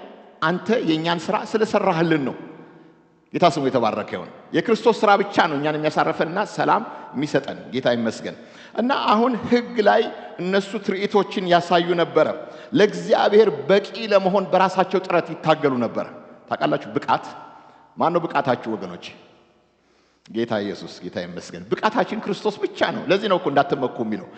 አንተ የኛን ስራ ስለሰራህልን ነው ጌታ ስሙ የተባረከ ይሁን የክርስቶስ ስራ ብቻ ነው እኛን የሚያሳርፈንና ሰላም የሚሰጠን ጌታ ይመስገን እና አሁን ሕግ ላይ እነሱ ትርኢቶችን ያሳዩ ነበር ለእግዚአብሔር በቂ ለመሆን በራሳቸው ጥረት ይታገሉ ነበር ታውቃላችሁ ብቃት ማን ነው ብቃታችሁ ወገኖች ጌታ ኢየሱስ ጌታ ይመስገን ብቃታችን ክርስቶስ ብቻ ነው ለዚህ ነው እኮ እንዳትመኩ የሚለው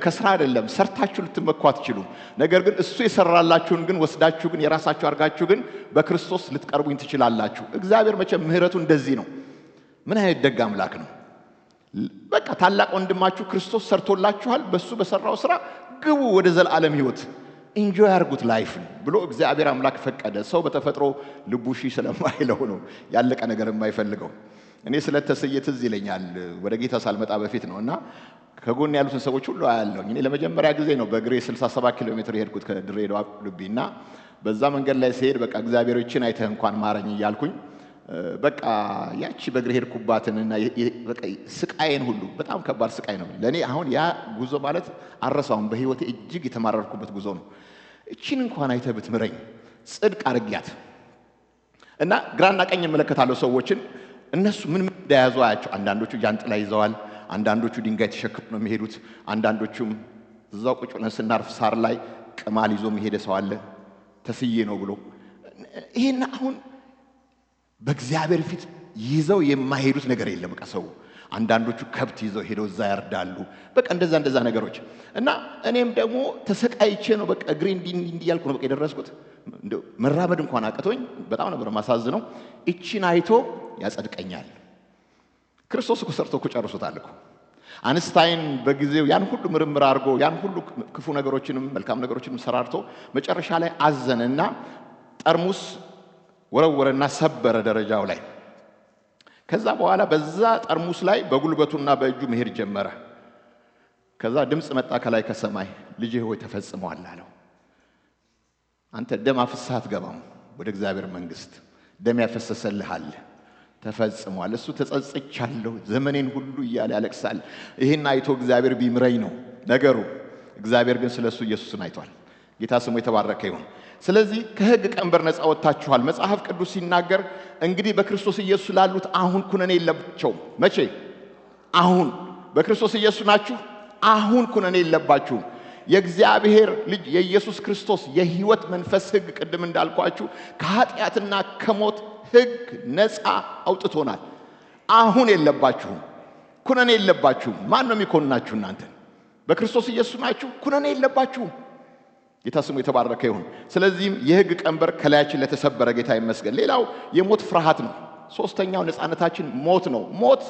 ከስራ አይደለም ሰርታችሁ ልትመኩ አትችሉም ነገር ግን እሱ የሰራላችሁን ግን ወስዳችሁ ግን የራሳችሁ አርጋችሁ ግን በክርስቶስ ልትቀርቡኝ ትችላላችሁ እግዚአብሔር መቼም ምህረቱ እንደዚህ ነው ምን አይነት ደግ አምላክ ነው በቃ ታላቅ ወንድማችሁ ክርስቶስ ሰርቶላችኋል በሱ በሰራው ስራ ግቡ ወደ ዘላለም ህይወት ኢንጆይ አርጉት ላይፍን ብሎ እግዚአብሔር አምላክ ፈቀደ ሰው በተፈጥሮ ልቡሺ ስለማይለው ነው ያለቀ ነገር የማይፈልገው እኔ ስለተሰየት እዚህ ይለኛል ወደ ጌታ ሳልመጣ በፊት ነውና ከጎን ያሉትን ሰዎች ሁሉ አያለሁ እኔ ለመጀመሪያ ጊዜ ነው በእግሬ 67 ኪሎ ሜትር ሄድኩት ከድሬዳዋ ልቢና በዛ መንገድ ላይ ሲሄድ በቃ እግዚአብሔሮችን አይተህ እንኳን ማረኝ ይያልኩኝ በቃ ያቺ በእግሬ ሄድኩባትና በቃ ስቃይን ሁሉ በጣም ከባድ ስቃይ ነው ለኔ አሁን ያ ጉዞ ማለት አረሳውን በህይወቴ እጅግ የተማረርኩበት ጉዞ ነው እቺን እንኳን አይተህ ብትምረኝ ጽድቅ አርግያት እና ግራና ቀኝ እመለከታለሁ ሰዎችን እነሱ ምን እንደያዙ አያቸው አንዳንዶቹ ጃንጥላ ይዘዋል አንዳንዶቹ ድንጋይ ተሸክመው ነው የሚሄዱት አንዳንዶቹም እዛው ቁጭ ብለን ስናርፍ ሳር ላይ ቅማል ይዞ የሚሄድ ሰው አለ ተስዬ ነው ብሎ ይሄን አሁን በእግዚአብሔር ፊት ይዘው የማይሄዱት ነገር የለም። በቃ ሰው አንዳንዶቹ ከብት ይዘው ሄደው እዛ ያርዳሉ። በቃ እንደዛ ነገሮች እና እኔም ደግሞ ተሰቃይቼ ነው በቃ እግሬ እንዲህ ያልኩ ነው በቃ የደረስኩት። እንደው መራመድ እንኳን አቅቶኝ በጣም ነበር ማሳዝነው። እቺን አይቶ ያጸድቀኛል። ክርስቶስ እኮ ሰርቶ እኮ ጨርሶታል እኮ። አንስታይን በጊዜው ያን ሁሉ ምርምር አድርጎ ያን ሁሉ ክፉ ነገሮችንም መልካም ነገሮችንም ሰራርቶ መጨረሻ ላይ አዘነና ጠርሙስ ወረወረና ሰበረ ደረጃው ላይ። ከዛ በኋላ በዛ ጠርሙስ ላይ በጉልበቱና በእጁ መሄድ ጀመረ። ከዛ ድምጽ መጣ ከላይ ከሰማይ፣ ልጄ ሆይ ተፈጽሟል አለው። አንተ ደም አፍስሰህ አትገባም ወደ እግዚአብሔር መንግስት፣ ደም ያፈሰሰልሃል፣ ተፈጽሟል። እሱ ተጸጽቻለሁ ዘመኔን ሁሉ እያለ ያለቅሳል። ይሄን አይቶ እግዚአብሔር ቢምረኝ ነው ነገሩ። እግዚአብሔር ግን ስለሱ ኢየሱስን አይቷል። ጌታ ስሙ የተባረከ ይሁን። ስለዚህ ከሕግ ቀንበር ነፃ ወጥታችኋል። መጽሐፍ ቅዱስ ሲናገር እንግዲህ በክርስቶስ ኢየሱስ ላሉት አሁን ኩነኔ የለባቸውም። መቼ? አሁን በክርስቶስ ኢየሱስ ናችሁ፣ አሁን ኩነኔ የለባችሁም። የእግዚአብሔር ልጅ የኢየሱስ ክርስቶስ የሕይወት መንፈስ ሕግ ቅድም እንዳልኳችሁ ከኃጢአትና ከሞት ሕግ ነፃ አውጥቶናል። አሁን የለባችሁም፣ ኩነኔ የለባችሁም። ማን ነው የሚኮንናችሁ? እናንተ በክርስቶስ ኢየሱስ ናችሁ፣ ኩነኔ የለባችሁም። ጌታ ስሙ የተባረከ ይሁን። ስለዚህም የሕግ ቀንበር ከላያችን ለተሰበረ ጌታ ይመስገን። ሌላው የሞት ፍርሃት ነው። ሶስተኛው ነፃነታችን ሞት ነው። ሞት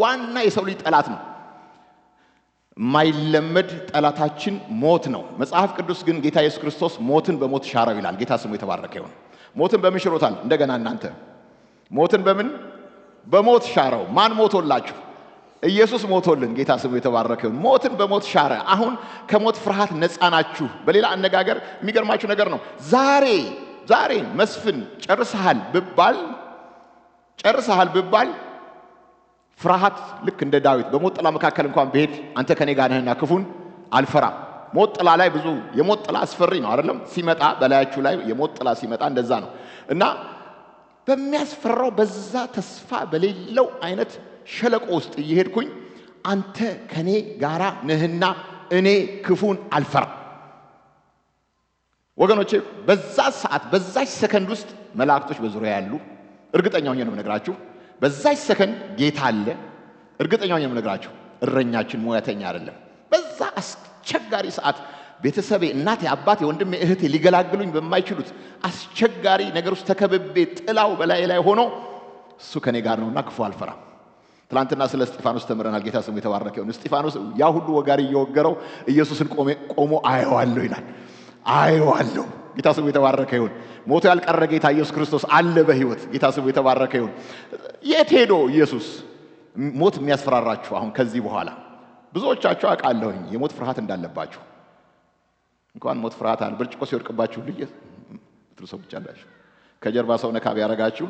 ዋና የሰው ልጅ ጠላት ነው። የማይለመድ ጠላታችን ሞት ነው። መጽሐፍ ቅዱስ ግን ጌታ ኢየሱስ ክርስቶስ ሞትን በሞት ሻረው ይላል። ጌታ ስሙ የተባረከ ይሁን። ሞትን በምን ሽሮታል? እንደገና እናንተ ሞትን በሞት ሻረው። ማን ሞቶላችሁ? ኢየሱስ ሞቶልን። ጌታ ስሙ የተባረከ ይሁን። ሞትን በሞት ሻረ። አሁን ከሞት ፍርሃት ነፃ ናችሁ። በሌላ አነጋገር የሚገርማችሁ ነገር ነው። ዛሬ መስፍን ጨርሰሃል ብባል ፍርሃት ልክ እንደ ዳዊት በሞት ጥላ መካከል እንኳን ብሄድ አንተ ከኔ ጋር ነህና ክፉን አልፈራም። ሞት ጥላ ላይ ብዙ የሞት ጥላ አስፈሪ ነው አይደለም? ሲመጣ በላያችሁ ላይ የሞት ጥላ ሲመጣ እንደዛ ነው እና በሚያስፈራው በዛ ተስፋ በሌለው አይነት ሸለቆ ውስጥ እየሄድኩኝ አንተ ከኔ ጋራ ነህና እኔ ክፉን አልፈራም። ወገኖቼ በዛ ሰዓት በዛች ሰከንድ ውስጥ መላእክቶች በዙሪያ ያሉ፣ እርግጠኛ ሆኜ ነው የምነግራችሁ። በዛች ሰከንድ ጌታ አለ። እርግጠኛ ሆኜ ነው የምነግራችሁ። እረኛችን ሙያተኛ አይደለም። በዛ አስቸጋሪ ሰዓት ቤተሰቤ፣ እናቴ፣ አባቴ፣ ወንድሜ፣ እህቴ ሊገላግሉኝ በማይችሉት አስቸጋሪ ነገር ውስጥ ተከብቤ ጥላው በላይ ላይ ሆኖ እሱ ከኔ ጋር ነውና ክፉ አልፈራም። ትላንትና ስለ እስጢፋኖስ ተምረናል። ጌታ ስሙ የተባረከ ይሁን። እስጢፋኖስ ያ ሁሉ ወጋሪ እየወገረው ኢየሱስን ቆሞ አየዋለሁ ይላል። አየዋለሁ። ጌታ ስሙ የተባረከ ይሁን። ሞቶ ያልቀረ ጌታ ኢየሱስ ክርስቶስ አለ በሕይወት። ጌታ ስሙ የተባረከ ይሁን። የት ሄዶ ኢየሱስ? ሞት የሚያስፈራራችሁ አሁን ከዚህ በኋላ ብዙዎቻችሁ አውቃለሁኝ የሞት ፍርሃት እንዳለባችሁ። እንኳን ሞት ፍርሃት አለ ብርጭቆ ሲወድቅባችሁ ልትሉ ሰዎች አላችሁ። ከጀርባ ሰው ነካ ቢያረጋችሁ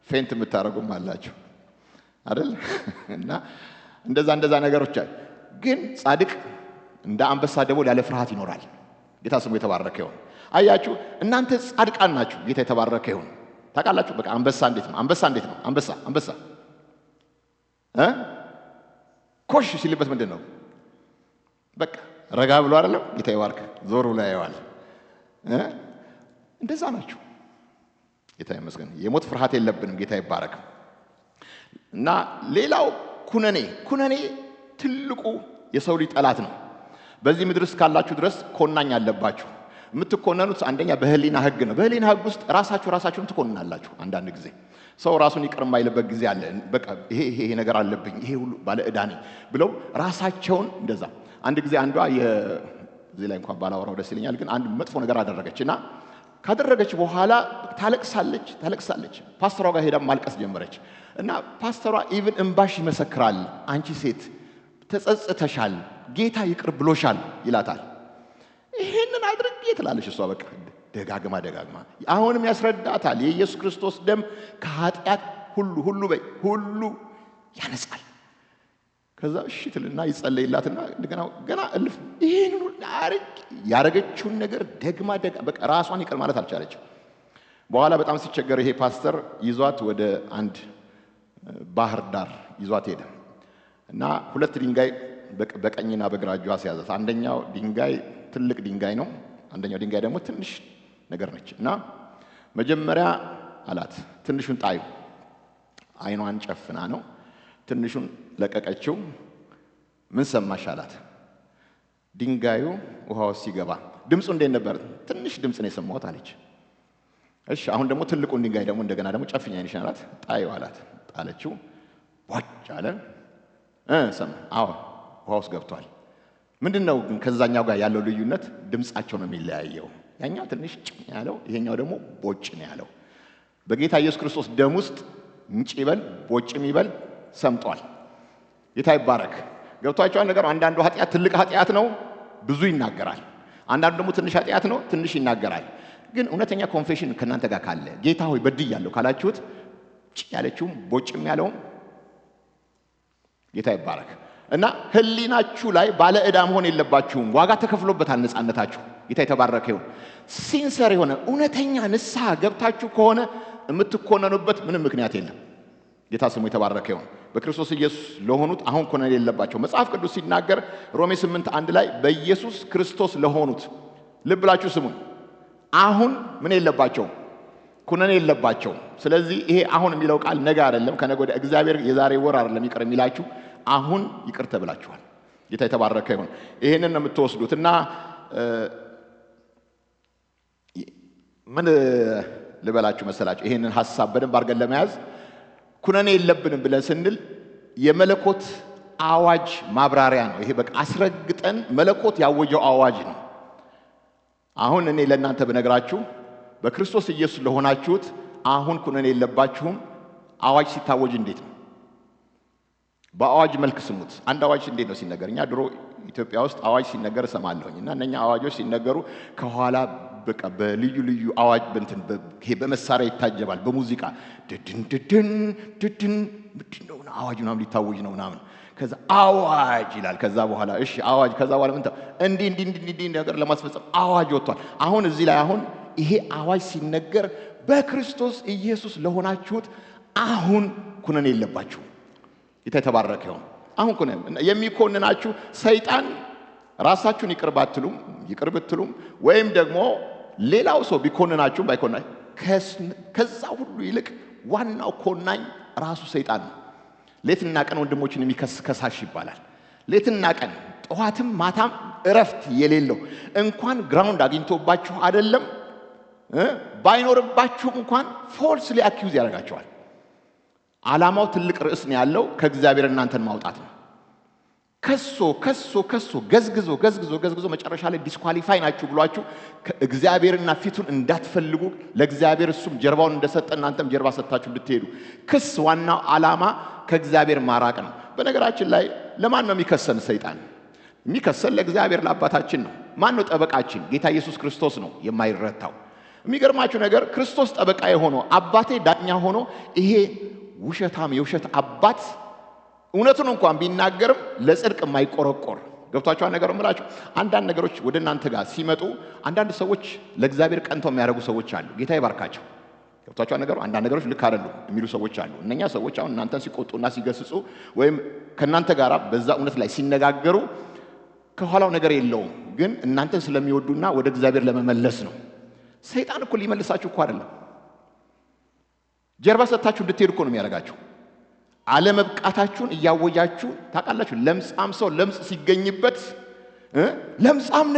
ፌንት የምታረጉም አላችሁ አይደል? እና እንደዛ ነገሮች አሉ። ግን ጻድቅ እንደ አንበሳ ደቦል ያለ ፍርሃት ይኖራል። ጌታ ስሙ የተባረከ ይሁን። አያችሁ እናንተ ጻድቃን ናችሁ። ጌታ የተባረከ ይሁን። ታውቃላችሁ በቃ አንበሳ እንዴት ነው? አንበሳ ኮሽ ሲልበት ምንድን ነው? በቃ ረጋ ብሎ አይደለም? ጌታ ይባርክ ዞሩ ላይ ያዋል። እንደዛ ናችሁ። ጌታ ይመስገን። የሞት ፍርሃት የለብንም። ጌታ ይባረክ። እና ሌላው ኩነኔ ትልቁ የሰው ልጅ ጠላት ነው። በዚህ ምድር እስካላችሁ ድረስ ኮናኝ አለባችሁ። የምትኮነኑት አንደኛ በህሊና ህግ ነው። በህሊና ህግ ውስጥ ራሳችሁን ትኮንናላችሁ። አንዳንድ ጊዜ ሰው ራሱን ይቅር የማይልበት ጊዜ አለ። በቃ ይሄ ነገር አለብኝ፣ ይሄ ሁሉ ባለ ዕዳ ነኝ ብለው ራሳቸውን እንደዛ። አንድ ጊዜ አንዷ እዚህ ላይ እንኳን ባላወራው ደስ ይለኛል፣ ግን አንድ መጥፎ ነገር አደረገችና ካደረገች በኋላ ታለቅሳለች። ፓስተሯ ጋር ሄዳ ማልቀስ ጀመረች እና ፓስተሯ ኢቭን እንባሽ ይመሰክራል፣ አንቺ ሴት ተጸጽተሻል፣ ጌታ ይቅር ብሎሻል ይላታል። ይሄንን አድርጌ ትላለች እሷ። በቃ ደጋግማ አሁንም ያስረዳታል። የኢየሱስ ክርስቶስ ደም ከኃጢአት ሁሉ ያነጻል። ከዛ እሺ ትልና ይጸለይላትና እንደገና ገና እልፍ ይሄንን ያረገችውን ነገር ደግማ በቃ ራሷን ይቅር ማለት አልቻለችም። በኋላ በጣም ሲቸገር ይሄ ፓስተር ይዟት ወደ አንድ ባህር ዳር ይዟት ሄደ እና ሁለት ድንጋይ በቀኝና በግራ እጇ ሲያዘት፣ አንደኛው ድንጋይ ትልቅ ድንጋይ ነው፣ አንደኛው ድንጋይ ደግሞ ትንሽ ነገር ነች እና መጀመሪያ አላት ትንሹን ጣዩ አይኗን ጨፍና ነው። ትንሹን ለቀቀችው። ምን ሰማሽ አላት። ድንጋዩ ውሃ ውስጥ ሲገባ ድምፁ እንዴት ነበር? ትንሽ ድምፅ ነው የሰማሁት አለች። እሺ አሁን ደግሞ ትልቁን ድንጋይ ደግሞ እንደገና ደግሞ ጨፍኛ አይንሽን አላት። ጣይው አላት። ጣለችው። ዋጭ አለ። ሰማ። አዎ ውሃ ውስጥ ገብቷል። ምንድነው ግን ከዛኛው ጋር ያለው ልዩነት? ድምጻቸው ነው የሚለያየው። ያኛው ትንሽ ጭኝ ያለው፣ ይሄኛው ደግሞ ቦጭ ነው ያለው። በጌታ ኢየሱስ ክርስቶስ ደም ውስጥ ምንጭ ይበል ቦጭም ይበል ሰምጧል። ጌታ ይባረክ። ገብቷቸዋል ነገር። አንዳንዱ ኃጢአት ትልቅ ኃጢአት ነው፣ ብዙ ይናገራል። አንዳንዱ ደግሞ ትንሽ ኃጢአት ነው፣ ትንሽ ይናገራል። ግን እውነተኛ ኮንፌሽን ከናንተ ጋር ካለ ጌታ ሆይ በድያለሁ ካላችሁት ጭ ያለችውም ቦጭም ያለውም ጌታ ይባረክ። እና ህሊናችሁ ላይ ባለ ዕዳ መሆን የለባችሁም። ዋጋ ተከፍሎበታል ነፃነታችሁ። ጌታ የተባረከ ይሁን። ሲንሰር የሆነ እውነተኛ ንስሐ ገብታችሁ ከሆነ የምትኮነኑበት ምንም ምክንያት የለም። ጌታ ስሙ የተባረከ ይሁን። በክርስቶስ ኢየሱስ ለሆኑት አሁን ኮነን የለባቸው። መጽሐፍ ቅዱስ ሲናገር ሮሜ 8:1 ላይ በኢየሱስ ክርስቶስ ለሆኑት ልብ ብላችሁ ስሙን። አሁን ምን የለባቸው? ኩነኔ የለባቸው። ስለዚህ ይሄ አሁን የሚለው ቃል ነገ አይደለም፣ ከነገ ወዲያ እግዚአብሔር የዛሬ ወር አይደለም ይቅር የሚላችሁ፣ አሁን ይቅር ተብላችኋል። ጌታ የተባረከ ይሁን። ይሄንን ነው የምትወስዱት። እና ምን ልበላችሁ መሰላችሁ? ይሄንን ሐሳብ በደንብ አድርገን ለመያዝ ኩነኔ የለብንም ብለን ስንል የመለኮት አዋጅ ማብራሪያ ነው። ይሄ በቃ አስረግጠን መለኮት ያወጀው አዋጅ ነው። አሁን እኔ ለእናንተ ብነግራችሁ በክርስቶስ ኢየሱስ ለሆናችሁት አሁን ኩነኔ የለባችሁም። አዋጅ ሲታወጅ እንዴት ነው? በአዋጅ መልክ ስሙት። አንድ አዋጅ እንዴት ነው ሲነገር? እኛ ድሮ ኢትዮጵያ ውስጥ አዋጅ ሲነገር እሰማለሁኝ እና እነኛ አዋጆች ሲነገሩ ከኋላ በቃ በልዩ ልዩ አዋጅ በመሳሪያ ይታጀባል፣ በሙዚቃ ድድን ድድን ድድን ምንድነው አዋጅ ምናምን ሊታወጅ ነው ምናምን። ከዛ አዋጅ ይላል። ከዛ በኋላ እሺ አዋጅ፣ ከዛ በኋላ ምን እንዲህ ነገር ለማስፈጸም አዋጅ ወጥቷል። አሁን እዚህ ላይ አሁን ይሄ አዋጅ ሲነገር በክርስቶስ ኢየሱስ ለሆናችሁት አሁን ኩነኔ የለባችሁ። ጌታ የተባረከ ይሁን። አሁን ኩነኔ የሚኮንናችሁ ሰይጣን ራሳችሁን ይቅር ብትሉም ወይም ደግሞ ሌላው ሰው ቢኮንናችሁ ባይኮንናችሁ ከዛ ሁሉ ይልቅ ዋናው ኮናኝ ራሱ ሰይጣን ነው። ሌትና ቀን ወንድሞችን የሚከስ ከሳሽ ይባላል። ሌትና ቀን ጠዋትም ማታም እረፍት የሌለው እንኳን ግራውንድ አግኝቶባችሁ አይደለም ባይኖርባችሁም እንኳን ፎልስሊ አኪዩዝ ያደርጋቸዋል። ዓላማው ትልቅ ርዕስ ነው ያለው፣ ከእግዚአብሔር እናንተን ማውጣት ነው። ከሶ ገዝግዞ መጨረሻ ላይ ዲስኳሊፋይ ናችሁ ብሏችሁ እግዚአብሔርና ፊቱን እንዳትፈልጉ ለእግዚአብሔር እሱም ጀርባውን እንደሰጠ እናንተም ጀርባ ሰጥታችሁ እንድትሄዱ። ክስ ዋናው ዓላማ ከእግዚአብሔር ማራቅ ነው። በነገራችን ላይ ለማን ነው የሚከሰን? ሰይጣን የሚከሰን ለእግዚአብሔር ለአባታችን ነው። ማን ነው ጠበቃችን? ጌታ ኢየሱስ ክርስቶስ ነው የማይረታው። የሚገርማችሁ ነገር ክርስቶስ ጠበቃ የሆነው አባቴ ዳኛ ሆኖ ይሄ ውሸታም የውሸት አባት እውነቱን እንኳን ቢናገርም ለጽድቅ የማይቆረቆር ገብቷቸዋል። ነገር እምላችሁ አንዳንድ ነገሮች ወደ እናንተ ጋር ሲመጡ አንዳንድ ሰዎች ለእግዚአብሔር ቀንተው የሚያደርጉ ሰዎች አሉ። ጌታ ይባርካቸው። ገብቷቸዋል። ነገሩ አንዳንድ ነገሮች ልክ አይደሉም የሚሉ ሰዎች አሉ። እነኛ ሰዎች አሁን እናንተን ሲቆጡና ሲገስጹ ወይም ከእናንተ ጋር በዛ እውነት ላይ ሲነጋገሩ ከኋላው ነገር የለውም፣ ግን እናንተን ስለሚወዱና ወደ እግዚአብሔር ለመመለስ ነው። ሰይጣን እኮ ሊመልሳችሁ እኮ አይደለም፣ ጀርባ ሰጥታችሁ እንድትሄዱ እኮ ነው የሚያደርጋችሁ። አለመብቃታችሁን እያወጃችሁ ታውቃላችሁ። ለምጻም ሰው ለምጽ ሲገኝበት ለምጻም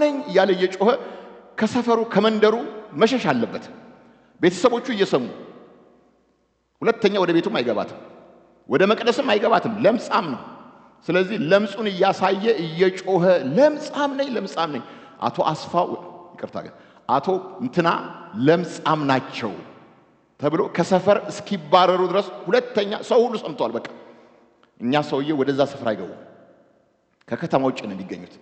ነኝ እያለ እየጮኸ ከሰፈሩ ከመንደሩ መሸሽ አለበት። ቤተሰቦቹ እየሰሙ ሁለተኛ ወደ ቤቱም አይገባትም፣ ወደ መቅደስም አይገባትም። ለምጻም ነው። ስለዚህ ለምጹን እያሳየ እየጮኸ ለምጻም ነኝ። አቶ አስፋው ይቅርታ ግን አቶ እንትና ለምጻም ናቸው ተብሎ ከሰፈር እስኪባረሩ ድረስ ሁለተኛ ሰው ሁሉ ሰምቷል። በቃ እኛ ሰውዬ ወደዛ ስፍራ አይገቡ፣ ከከተማ ውጭ ነው የሚገኙት።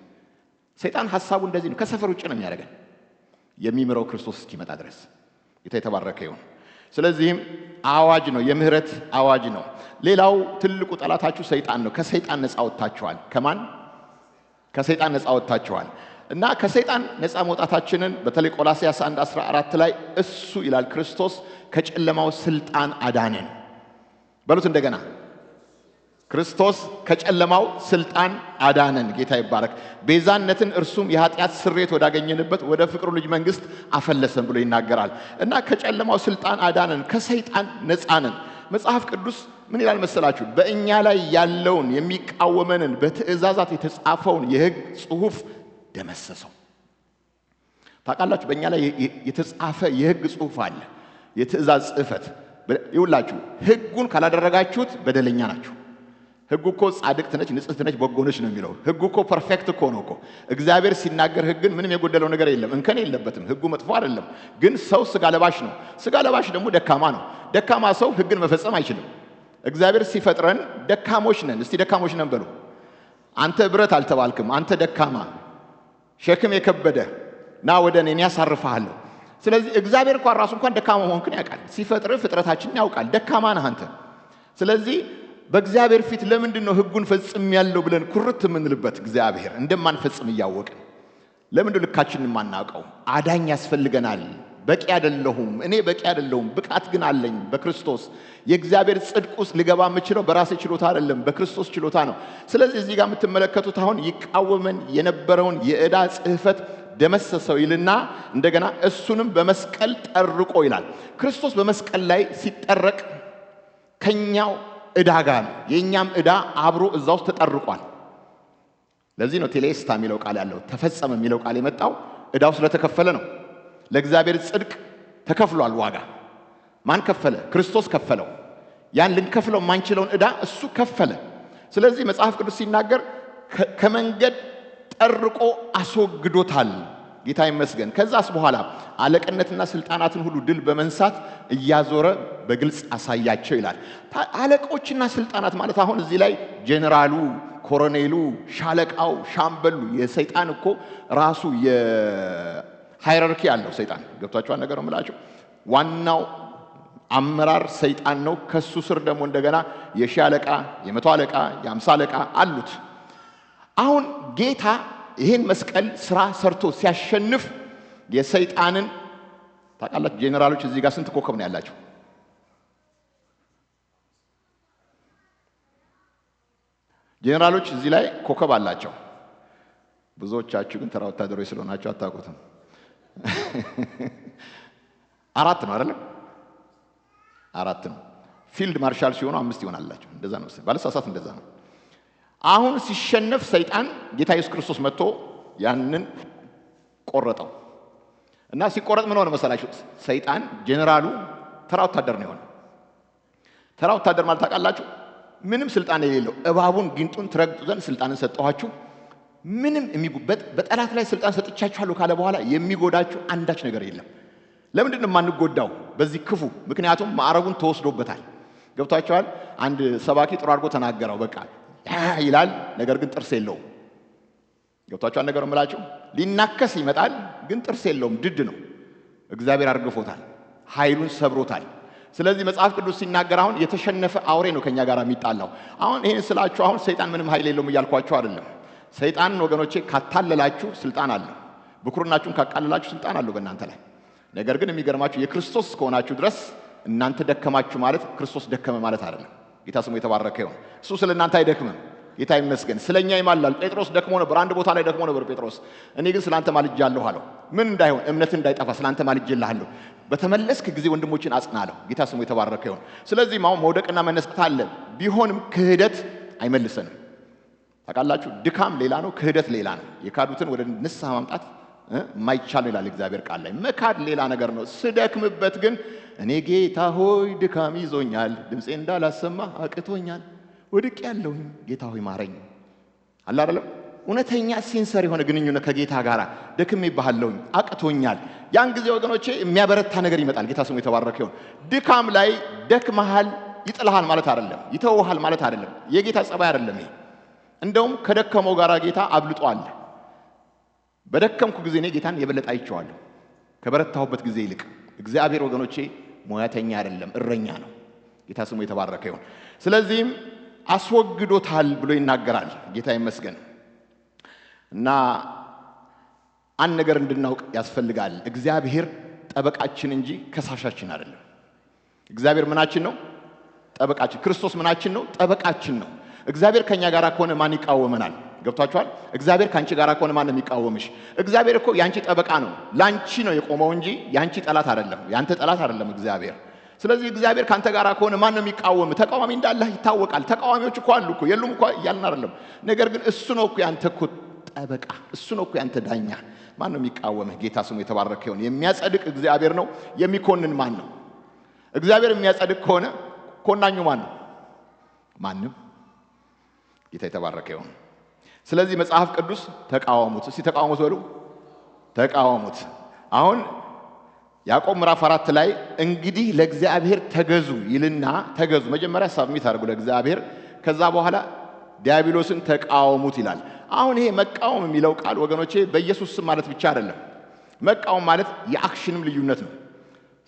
ሰይጣን ሐሳቡ እንደዚህ ነው፣ ከሰፈር ውጭ ነው የሚያደርገን የሚምረው ክርስቶስ እስኪመጣ ድረስ። ጌታ የተባረከ ይሁን። ስለዚህም አዋጅ ነው፣ የምህረት አዋጅ ነው። ሌላው ትልቁ ጠላታችሁ ሰይጣን ነው። ከሰይጣን ነፃ ወጥታችኋል። ከማን? ከሰይጣን ነፃ ወጥታችኋል። እና ከሰይጣን ነፃ መውጣታችንን በተለይ ቆላስይስ 1:14 ላይ እሱ ይላል ክርስቶስ ከጨለማው ስልጣን አዳነን። በሉት እንደገና፣ ክርስቶስ ከጨለማው ስልጣን አዳነን። ጌታ ይባረክ። ቤዛነትን እርሱም የኃጢአት ስርየት ወዳገኘንበት ወደ ፍቅሩ ልጅ መንግስት አፈለሰን ብሎ ይናገራል። እና ከጨለማው ስልጣን አዳነን፣ ከሰይጣን ነፃ ነን። መጽሐፍ ቅዱስ ምን ይላል መሰላችሁ? በእኛ ላይ ያለውን የሚቃወመንን በትእዛዛት የተጻፈውን የሕግ ጽሑፍ ደመሰሰው። ታውቃላችሁ፣ በእኛ ላይ የተጻፈ የሕግ ጽሑፍ አለ፣ የትእዛዝ ጽሕፈት። ይውላችሁ ሕጉን ካላደረጋችሁት በደለኛ ናችሁ። ሕጉ እኮ ጻድቅት ነች፣ ንጽሕት ነች፣ በጎ ነች ነው የሚለው። ሕጉ እኮ ፐርፌክት እኮ ነው እኮ። እግዚአብሔር ሲናገር ሕግን ምንም የጎደለው ነገር የለም፣ እንከን የለበትም። ሕጉ መጥፎ አይደለም። ግን ሰው ስጋ ለባሽ ነው። ስጋ ለባሽ ደግሞ ደካማ ነው። ደካማ ሰው ሕግን መፈጸም አይችልም። እግዚአብሔር ሲፈጥረን ደካሞች ነን። እስቲ ደካሞች ነን በሉ። አንተ ብረት አልተባልክም። አንተ ደካማ ሸክም የከበደ ና ወደ እኔ ያሳርፍሃለሁ። ስለዚህ እግዚአብሔር እንኳን ራሱ እንኳን ደካማ መሆንክን ያውቃል። ሲፈጥር ፍጥረታችንን ያውቃል። ደካማ ነህ አንተ። ስለዚህ በእግዚአብሔር ፊት ለምንድን ነው ሕጉን ፈጽሜያለሁ ብለን ኩርት የምንልበት? እግዚአብሔር እንደማንፈጽም እያወቅን ለምንድን ልካችንን የማናውቀው? አዳኝ ያስፈልገናል። በቂ አይደለሁም፣ እኔ በቂ አይደለሁም፣ ብቃት ግን አለኝ በክርስቶስ። የእግዚአብሔር ጽድቅ ውስጥ ልገባ የምችለው በራሴ ችሎታ አይደለም፣ በክርስቶስ ችሎታ ነው። ስለዚህ እዚህ ጋር የምትመለከቱት አሁን ይቃወመን የነበረውን የዕዳ ጽሕፈት ደመሰሰው ይልና እንደገና እሱንም በመስቀል ጠርቆ ይላል። ክርስቶስ በመስቀል ላይ ሲጠረቅ ከኛው ዕዳ ጋር ነው። የኛም ዕዳ አብሮ እዛ ውስጥ ተጠርቋል። ለዚህ ነው ቴሌስታ የሚለው ቃል ያለው፣ ተፈጸመ የሚለው ቃል የመጣው ዕዳው ስለተከፈለ ነው። ለእግዚአብሔር ጽድቅ ተከፍሏል ዋጋ። ማን ከፈለ? ክርስቶስ ከፈለው። ያን ልንከፍለው የማንችለውን ዕዳ እሱ ከፈለ። ስለዚህ መጽሐፍ ቅዱስ ሲናገር ከመንገድ ጠርቆ አስወግዶታል። ጌታ ይመስገን። ከዛስ በኋላ አለቅነትና ስልጣናትን ሁሉ ድል በመንሳት እያዞረ በግልጽ አሳያቸው ይላል። አለቆችና ስልጣናት ማለት አሁን እዚህ ላይ ጄኔራሉ፣ ኮሎኔሉ፣ ሻለቃው፣ ሻምበሉ የሰይጣን እኮ ራሱ የሃይራርኪ አለው ሰይጣን። ገብቷችኋል ነገር እምላችሁ? ዋናው አመራር ሰይጣን ነው። ከሱ ስር ደግሞ እንደገና የሺህ አለቃ፣ የመቶ አለቃ፣ የአምሳ አለቃ አሉት። አሁን ጌታ ይህን መስቀል ስራ ሰርቶ ሲያሸንፍ የሰይጣንን ታውቃላችሁ። ጄኔራሎች እዚህ ጋር ስንት ኮከብ ነው ያላቸው? ጄኔራሎች እዚህ ላይ ኮከብ አላቸው። ብዙዎቻችሁ ግን ተራ ወታደሮች ስለሆናችሁ አታውቁትም። አራት ነው አይደለም? አራት ነው። ፊልድ ማርሻል ሲሆኑ አምስት ይሆናላቸው። እንደዛ ነው ባለሳሳት፣ እንደዛ ነው። አሁን ሲሸነፍ ሰይጣን ጌታ ኢየሱስ ክርስቶስ መጥቶ ያንን ቆረጠው እና ሲቆረጥ ምን ሆነ መሰላችሁ? ሰይጣን ጄኔራሉ ተራ ወታደር ነው የሆነው። ተራ ወታደር ማለት ታውቃላችሁ፣ ምንም ስልጣን የሌለው እባቡን ጊንጡን ትረግጡ ዘንድ ስልጣንን ሰጠኋችሁ። ምንም በጠላት ላይ ስልጣን ሰጥቻችኋለሁ ካለ በኋላ የሚጎዳችሁ አንዳች ነገር የለም። ለምንድን ነው የማንጎዳው በዚህ ክፉ? ምክንያቱም ማዕረጉን ተወስዶበታል። ገብቷችኋል? አንድ ሰባኪ ጥሩ አድርጎ ተናገረው። በቃ ይላል፣ ነገር ግን ጥርስ የለውም። ገብቷችኋል ነገር እምላችሁ? ሊናከስ ይመጣል፣ ግን ጥርስ የለውም፣ ድድ ነው። እግዚአብሔር አርግፎታል፣ ኃይሉን ሰብሮታል። ስለዚህ መጽሐፍ ቅዱስ ሲናገር አሁን የተሸነፈ አውሬ ነው ከኛ ጋር የሚጣላው። አሁን ይሄን ስላችሁ አሁን ሰይጣን ምንም ኃይል የለውም እያልኳችሁ አይደለም። ሰይጣንን ወገኖቼ ካታለላችሁ ስልጣን አለ። ብኩርናችሁን ካቃለላችሁ ስልጣን አለው በእናንተ ላይ። ነገር ግን የሚገርማችሁ የክርስቶስ እስከሆናችሁ ድረስ እናንተ ደከማችሁ ማለት ክርስቶስ ደከመ ማለት አይደለም። ጌታ ስሙ የተባረከ ይሁን። እሱ ስለ እናንተ አይደክምም። ጌታ ይመስገን። ስለኛ ይማላል። ጴጥሮስ ደክሞ ነበር፣ አንድ ቦታ ላይ ደክሞ ነበር ጴጥሮስ። እኔ ግን ስላንተ ማልጄአለሁ አለው። ምን እንዳይሆን? እምነት እንዳይጠፋ ስላንተ ማልጄልሃለሁ። በተመለስክ ጊዜ ወንድሞችን አጽናለሁ። ጌታ ስሙ የተባረከ ይሁን። ስለዚህ መውደቅና መነሳት አለ። ቢሆንም ክህደት አይመልሰንም። ታውቃላችሁ፣ ድካም ሌላ ነው፣ ክህደት ሌላ ነው። የካዱትን ወደ ንስሐ ማምጣት የማይቻል ነው ይላል እግዚአብሔር ቃል ላይ። መካድ ሌላ ነገር ነው። ስደክምበት ግን እኔ ጌታ ሆይ ድካም ይዞኛል፣ ድምፄ እንዳላሰማ አቅቶኛል፣ ወድቅ ያለሁኝ ጌታ ሆይ ማረኝ አለ አይደለም? እውነተኛ ሲንሰር የሆነ ግንኙነት ከጌታ ጋር ደክሜ ባሃለሁኝ፣ አቅቶኛል። ያን ጊዜ ወገኖቼ የሚያበረታ ነገር ይመጣል። ጌታ ስሙ የተባረከ ይሁን። ድካም ላይ ደክመሃል ይጥልሃል ማለት አይደለም፣ ይተውሃል ማለት አይደለም። የጌታ ጸባይ አይደለም ይሄ። እንደውም ከደከመው ጋር ጌታ አብልጦ አለ። በደከምኩ ጊዜ እኔ ጌታን የበለጠ አይቼዋለሁ ከበረታሁበት ጊዜ ይልቅ። እግዚአብሔር ወገኖቼ ሙያተኛ አይደለም፣ እረኛ ነው። ጌታ ስሙ የተባረከ ይሁን። ስለዚህም አስወግዶታል ብሎ ይናገራል። ጌታ ይመስገን። እና አንድ ነገር እንድናውቅ ያስፈልጋል። እግዚአብሔር ጠበቃችን እንጂ ከሳሻችን አይደለም። እግዚአብሔር ምናችን ነው? ጠበቃችን። ክርስቶስ ምናችን ነው? ጠበቃችን ነው። እግዚአብሔር ከኛ ጋር ከሆነ ማን ይቃወመናል? ገብቷችኋል? እግዚአብሔር ካንቺ ጋር ከሆነ ማን ነው የሚቃወምሽ? እግዚአብሔር እኮ ያንቺ ጠበቃ ነው። ላንቺ ነው የቆመው እንጂ ያንቺ ጠላት አይደለም፣ ያንተ ጠላት አይደለም እግዚአብሔር። ስለዚህ እግዚአብሔር ካንተ ጋር ከሆነ ማን ነው የሚቃወም? ተቃዋሚ እንዳለህ ይታወቃል። ተቃዋሚዎች እኮ አሉ እኮ የሉም እኮ እያልን አይደለም። ነገር ግን እሱ ነው እኮ ያንተ እኮ ጠበቃ፣ እሱ ነው እኮ ያንተ ዳኛ። ማን ነው የሚቃወምህ? ጌታ ስሙ የተባረከ ይሁን። የሚያጸድቅ እግዚአብሔር ነው። የሚኮንን ማን ነው? እግዚአብሔር የሚያጸድቅ ከሆነ ኮናኙ ማን ነው? ማንም። ጌታ የተባረከ ይሁን። ስለዚህ መጽሐፍ ቅዱስ ተቃወሙት። እስቲ ተቃወሙት በሉ፣ ተቃወሙት። አሁን ያዕቆብ ምዕራፍ 4 ላይ እንግዲህ ለእግዚአብሔር ተገዙ ይልና ተገዙ፣ መጀመሪያ ሳብሚት አድርጉ ለእግዚአብሔር፣ ከዛ በኋላ ዲያብሎስን ተቃወሙት ይላል። አሁን ይሄ መቃወም የሚለው ቃል ወገኖቼ በኢየሱስ ስም ማለት ብቻ አይደለም። መቃወም ማለት የአክሽንም ልዩነት ነው።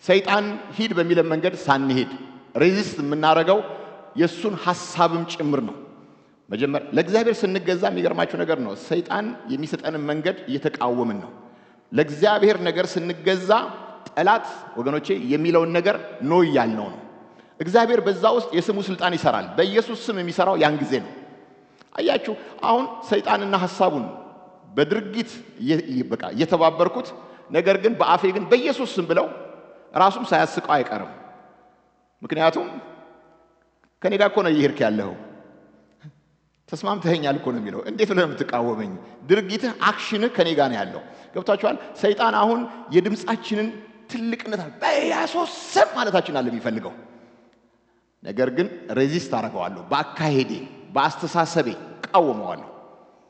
ሰይጣን ሂድ በሚለን መንገድ ሳንሄድ ሬዚስት የምናደርገው የሱን ሐሳብም ጭምር ነው። መጀመሪያ ለእግዚአብሔር ስንገዛ የሚገርማችሁ ነገር ነው፣ ሰይጣን የሚሰጠንን መንገድ እየተቃወምን ነው። ለእግዚአብሔር ነገር ስንገዛ ጠላት ወገኖቼ የሚለውን ነገር ነው ያልነው ነው። እግዚአብሔር በዛ ውስጥ የስሙ ስልጣን ይሰራል። በኢየሱስ ስም የሚሰራው ያን ጊዜ ነው። አያችሁ፣ አሁን ሰይጣንና ሐሳቡን በድርጊት በቃ እየተባበርኩት፣ ነገር ግን በአፌ ግን በኢየሱስ ስም ብለው ራሱም ሳያስቀው አይቀርም። ምክንያቱም ከኔ ጋር እኮ ነው እየሄድክ ያለኸው፣ ተስማምተኸኛል እኮ ነው የሚለው። እንዴት ብለህ የምትቃወመኝ? ድርጊትህ አክሽንህ ከኔ ጋር ነው ያለው። ገብታችኋል? ሰይጣን አሁን የድምፃችንን ትልቅነት በኢየሱስ ስም ማለታችን አለ የሚፈልገው። ነገር ግን ሬዚስት አደርገዋለሁ፣ በአካሄዴ በአስተሳሰቤ ቃወመዋለሁ።